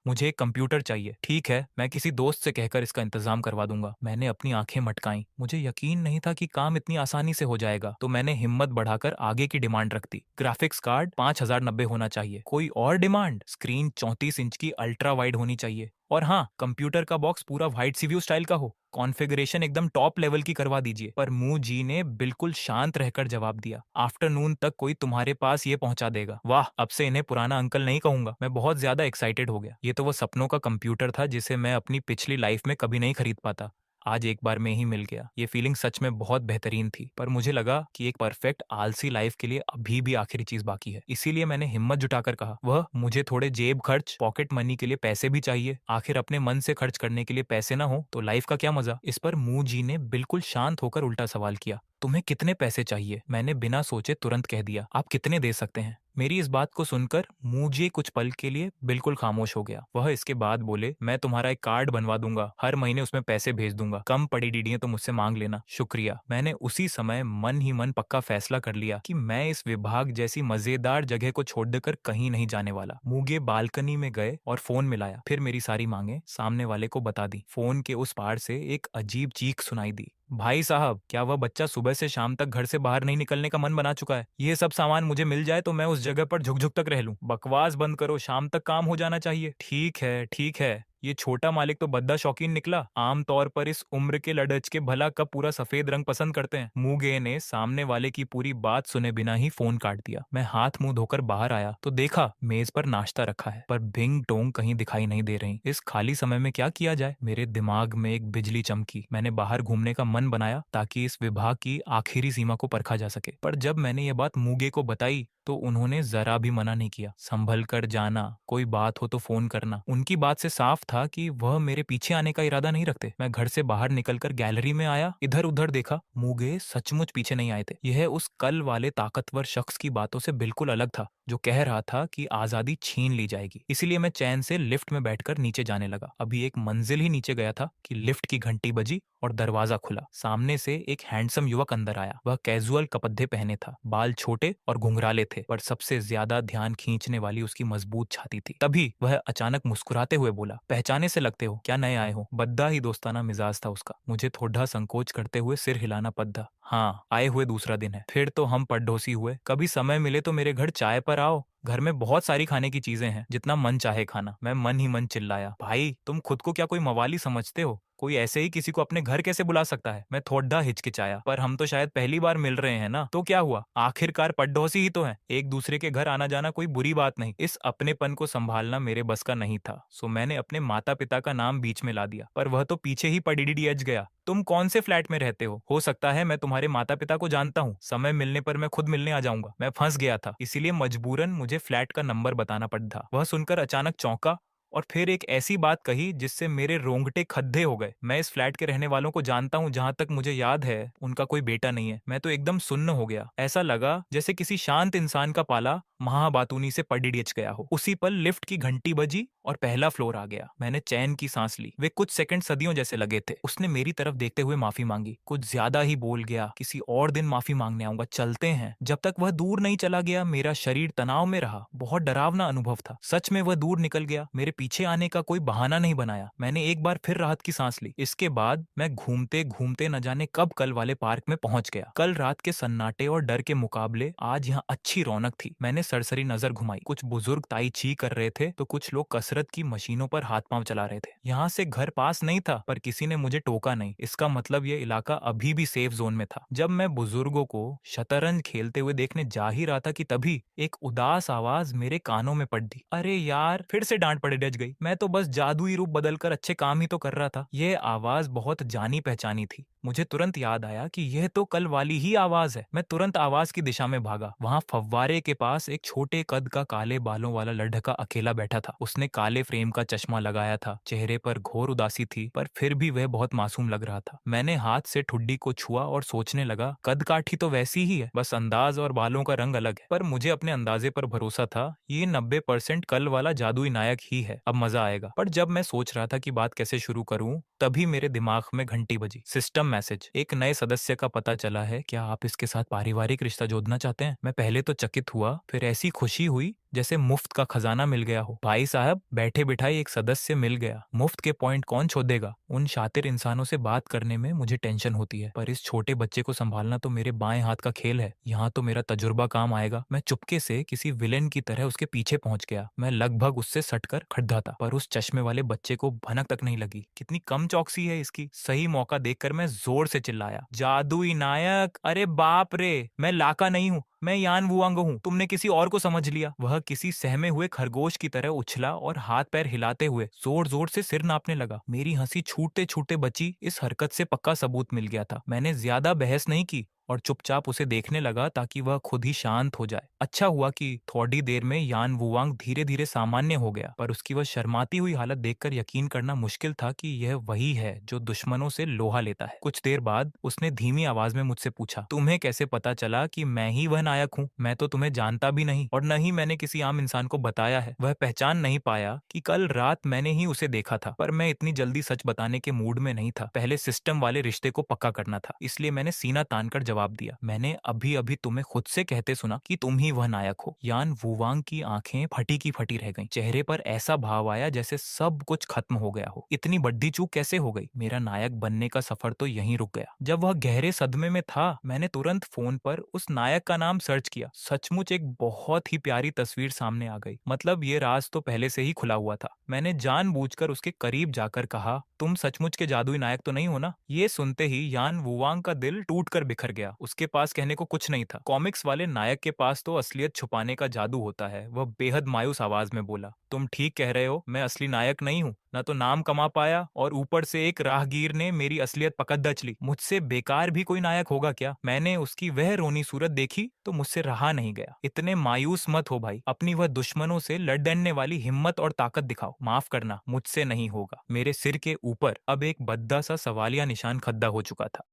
मुझे एक कंप्यूटर चाहिए। ठीक है, मैं किसी दोस्त से कहकर इसका इंतजाम करवा दूंगा। मैंने अपनी आंखें मटकाईं। मुझे यकीन नहीं था कि काम इतनी आसानी से हो जाएगा, तो मैंने हिम्मत बढ़ाकर आगे की डिमांड रख दी। ग्राफिक्स कार्ड 5090 होना चाहिए। कोई और डिमांड? स्क्रीन 34 इंच की अल्ट्रा वाइड होनी चाहिए। और हाँ, कंप्यूटर का बॉक्स पूरा व्हाइट सीव्यू स्टाइल का हो। कॉन्फ़िगरेशन एकदम टॉप लेवल की करवा दीजिए। पर मुंह जी ने बिल्कुल शांत रहकर जवाब दिया, आफ्टरनून तक कोई तुम्हारे पास ये पहुंचा देगा। वाह, अब से इन्हें पुराना अंकल नहीं कहूंगा। मैं बहुत ज्यादा एक्साइटेड हो गया। ये तो वो सपनों का कंप्यूटर था जिसे मैं अपनी पिछली लाइफ में कभी नहीं खरीद पाता। आज एक बार में ही मिल गया। ये फीलिंग सच में बहुत बेहतरीन थी, पर मुझे लगा कि एक परफेक्ट आलसी लाइफ के लिए अभी भी आखिरी चीज बाकी है। इसीलिए मैंने हिम्मत जुटाकर कहा, वह मुझे थोड़े जेब खर्च, पॉकेट मनी के लिए पैसे भी चाहिए। आखिर अपने मन से खर्च करने के लिए पैसे ना हो तो लाइफ का क्या मजा। इस पर मुंह जी ने बिल्कुल शांत होकर उल्टा सवाल किया, तुम्हें कितने पैसे चाहिए? मैंने बिना सोचे तुरंत कह दिया, आप कितने दे सकते हैं? मेरी इस बात को सुनकर मुझे कुछ पल के लिए बिल्कुल खामोश हो गया। वह इसके बाद बोले, मैं तुम्हारा एक कार्ड बनवा दूंगा, हर महीने उसमें पैसे भेज दूंगा। कम पड़ी डीडियां तो मुझसे मांग लेना, शुक्रिया। मैंने उसी समय मन ही मन पक्का फैसला कर लिया कि मैं इस विभाग जैसी मजेदार जगह को छोड़ देकर कहीं नहीं जाने वाला। मूगे बालकनी में गए और फोन मिलाया, फिर मेरी सारी मांगे सामने वाले को बता दी। फोन के उस पार से एक अजीब चीख सुनाई दी, भाई साहब, क्या वह बच्चा सुबह से शाम तक घर से बाहर नहीं निकलने का मन बना चुका है? ये सब सामान मुझे मिल जाए तो मैं उस जगह पर झुक झुक तक रह लूं। बकवास बंद करो, शाम तक काम हो जाना चाहिए। ठीक है, ठीक है। ये छोटा मालिक तो बद्दा शौकीन निकला। आमतौर पर इस उम्र के लड़च के भला कब पूरा सफेद रंग पसंद करते हैं। मुंगे ने सामने वाले की पूरी बात सुने बिना ही फोन काट दिया। मैं हाथ मुंह धोकर बाहर आया तो देखा मेज पर नाश्ता रखा है, पर बिंग टोंग कहीं दिखाई नहीं दे रही। इस खाली समय में क्या किया जाए? मेरे दिमाग में एक बिजली चमकी। मैंने बाहर घूमने का मन बनाया ताकि इस विभाग की आखिरी सीमा को परखा जा सके। पर जब मैंने ये बात मूगे को बताई तो उन्होंने जरा भी मना नहीं किया। संभल कर जाना, कोई बात हो तो फोन करना। उनकी बात से साफ था कि वह मेरे पीछे आने का इरादा नहीं रखते। मैं घर से बाहर निकलकर गैलरी में आया, इधर उधर देखा। मूगे सचमुच पीछे नहीं आए थे। यह उस कल वाले ताकतवर शख्स की बातों से बिल्कुल अलग था जो कह रहा था कि आजादी छीन ली जाएगी। इसीलिए मैं चैन से लिफ्ट में बैठकर नीचे जाने लगा। अभी एक मंजिल ही नीचे गया था कि लिफ्ट की घंटी बजी और दरवाजा खुला। सामने से एक हैंडसम युवक अंदर आया। वह कैजुअल कपड़े पहने था, बाल छोटे और घुंघराले थे, पर सबसे ज्यादा ध्यान खींचने वाली उसकी मजबूत छाती थी। तभी वह अचानक मुस्कुराते हुए बोला, पहचाने से लगते हो, क्या नए आए हो? बद्दा ही दोस्ताना मिजाज था उसका। मुझे थोड़ा संकोच करते हुए सिर हिलाना पद्दा। हाँ, आए हुए दूसरा दिन है। फिर तो हम पड़ोसी हुए। कभी समय मिले तो मेरे घर चाय पर आओ। घर में बहुत सारी खाने की चीजें हैं, जितना मन चाहे खाना। मैं मन ही मन चिल्लाया, भाई तुम खुद को क्या कोई मवाली समझते हो? कोई ऐसे ही किसी को अपने घर कैसे बुला सकता है? मैं थोड़ा हिचकिचाया, पर हम तो शायद पहली बार मिल रहे हैं ना, तो क्या हुआ? आखिरकार पड़ोसी ही तो हैं। एक दूसरे के घर आना जाना कोई बुरी बात नहीं। इस अपनेपन को संभालना मेरे बस का नहीं था, सो मैंने अपने माता पिता का नाम बीच में ला दिया। पर वह तो पीछे ही पड़ीडी गया। तुम कौन से फ्लैट में रहते हो सकता है मैं तुम्हारे माता पिता को जानता हूँ। समय मिलने पर मैं खुद मिलने आ जाऊंगा। मैं फंस गया था, इसीलिए मजबूरन मुझे फ्लैट का नंबर बताना पड़ा। वह सुनकर अचानक चौंका और फिर एक ऐसी बात कही जिससे मेरे रोंगटे खड्डे हो गए। मैं इस फ्लैट के रहने वालों को जानता हूँ, जहां तक मुझे याद है उनका कोई बेटा नहीं है। मैं तो एकदम सुन्न हो गया। ऐसा लगा जैसे किसी शांत इंसान का पाला महाबातूनी से पड़िड़ियच गया हो। उसी पल लिफ्ट की घंटी बजी और पहला फ्लोर आ गया। मैंने चैन की सांस ली। वे कुछ सेकंड सदियों जैसे लगे थे। उसने मेरी तरफ देखते हुए माफी मांगी। कुछ ज्यादा ही बोल गया, किसी और दिन माफी मांगने आऊंगा, चलते हैं। जब तक वह दूर नहीं चला गया मेरा शरीर तनाव में रहा। बहुत डरावना अनुभव था। सच में वह दूर निकल गया। मेरे पीछे आने का कोई बहाना नहीं बनाया। मैंने एक बार फिर राहत की सांस ली। इसके बाद मैं घूमते घूमते न जाने कब कल वाले पार्क में पहुंच गया। कल रात के सन्नाटे और डर के मुकाबले आज यहाँ अच्छी रौनक थी। मैंने सरसरी नजर घुमाई। कुछ बुजुर्ग ताई ची कर रहे थे तो कुछ लोग कसरत की मशीनों पर हाथ पांव चला रहे थे। यहाँ से घर पास नहीं था, पर किसी ने मुझे टोका नहीं। इसका मतलब ये इलाका अभी भी सेफ जोन में था। जब मैं बुजुर्गों को शतरंज खेलते हुए देखने जा ही रहा था कि तभी एक उदास आवाज मेरे कानों में पड़ दी। अरे यार, फिर से डांट पड़े डज गई। मैं तो बस जादुई रूप बदलकर अच्छे काम ही तो कर रहा था। यह आवाज बहुत जानी पहचानी थी। मुझे तुरंत याद आया कि यह तो कल वाली ही आवाज है। मैं तुरंत आवाज की दिशा में भागा। वहां फव्वारे के पास एक छोटे कद का काले बालों वाला लड़का अकेला बैठा था। उसने काले फ्रेम का चश्मा लगाया था, चेहरे पर घोर उदासी थी, पर फिर भी वह बहुत मासूम लग रहा था। मैंने हाथ से ठुड्डी को छुआ और सोचने लगा, कद काठी तो वैसी ही है, बस अंदाज और बालों का रंग अलग है। पर मुझे अपने अंदाजे पर भरोसा था, ये 90% कल वाला जादुई नायक ही है, अब मजा आएगा। पर जब मैं सोच रहा था कि बात कैसे शुरू करूं, तभी मेरे दिमाग में घंटी बजी। सिस्टम मैसेज, एक नए सदस्य का पता चला है, क्या आप इसके साथ पारिवारिक रिश्ता जोड़ना चाहते हैं? मैं पहले तो चकित हुआ, फिर ऐसी खुशी हुई जैसे मुफ्त का खजाना मिल गया हो। भाई साहब, बैठे बिठाई एक सदस्य मिल गया। मुफ्त के पॉइंट कौन छोड़ेगा? उन शातिर इंसानों से बात करने में मुझे टेंशन होती है, पर इस छोटे बच्चे को संभालना तो मेरे बाएं हाथ का खेल है। यहाँ तो मेरा तजुर्बा काम आएगा। मैं चुपके से किसी विलेन की तरह उसके पीछे पहुंच गया। मैं लगभग उससे सटकर खड़ा था, पर उस चश्मे वाले बच्चे को भनक तक नहीं लगी। कितनी कम चौकसी है इसकी। सही मौका देखकर मैं जोर से चिल्लाया, जादुई नायक! अरे बाप रे, मैं लाका नहीं हूँ, मैं यान वुआंग हूँ, तुमने किसी और को समझ लिया। वह किसी सहमे हुए खरगोश की तरह उछला और हाथ पैर हिलाते हुए जोर जोर से सिर नापने लगा। मेरी हंसी छूटते छूटते बची। इस हरकत से पक्का सबूत मिल गया था। मैंने ज्यादा बहस नहीं की और चुपचाप उसे देखने लगा ताकि वह खुद ही शांत हो जाए। अच्छा हुआ कि थोड़ी देर में यान वुआंग धीरे धीरे सामान्य हो गया, पर उसकी वह शर्माती हुई हालत देखकर यकीन करना मुश्किल था कि यह वही है जो दुश्मनों से लोहा लेता है। कुछ देर बाद उसने धीमी आवाज में मुझसे पूछा, तुम्हें कैसे पता चला कि मैं ही वह नायक हूँ? मैं तो तुम्हें जानता भी नहीं, और न ही मैंने किसी आम इंसान को बताया है। वह पहचान नहीं पाया कि कल रात मैंने ही उसे देखा था, पर मैं इतनी जल्दी सच बताने के मूड में नहीं था। पहले सिस्टम वाले रिश्ते को पक्का करना था, इसलिए मैंने सीना तानकर जवाब दिया, मैंने अभी अभी तुम्हें खुद से कहते सुना कि तुम ही वह नायक हो। यान वुआंग की आंखें फटी की फटी रह गईं। चेहरे पर ऐसा भाव आया जैसे सब कुछ खत्म हो गया हो। इतनी बड़ी चूक कैसे हो गई? मेरा नायक बनने का सफर तो यहीं रुक गया। जब वह गहरे सदमे में था, मैंने तुरंत फोन पर उस नायक का नाम सर्च किया। सचमुच एक बहुत ही प्यारी तस्वीर सामने आ गई। मतलब ये राज तो पहले से ही खुला हुआ था। मैंने जानबूझकर उसके करीब जाकर कहा, तुम सचमुच के जादुई नायक तो नहीं हो ना? ये सुनते ही यान वुआंग का दिल टूटकर बिखर गया। उसके पास कहने को कुछ नहीं था। कॉमिक्स वाले नायक के पास तो असलियत छुपाने का जादू होता है। वह बेहद मायूस आवाज में बोला, तुम ठीक कह रहे हो, मैं असली नायक नहीं हूँ। न तो नाम कमा पाया, और ऊपर से एक राहगीर ने मेरी असलियत पकड़ दच ली। मुझसे बेकार भी कोई नायक होगा क्या? मैंने उसकी वह रोनी सूरत देखी तो मुझसे रहा नहीं गया। इतने मायूस मत हो भाई, अपनी वह दुश्मनों से लड़ने वाली हिम्मत और ताकत दिखाओ। माफ करना, मुझसे नहीं होगा। मेरे सिर के ऊपर अब एक भद्दा सा सवालिया निशान खड़ा हो चुका था।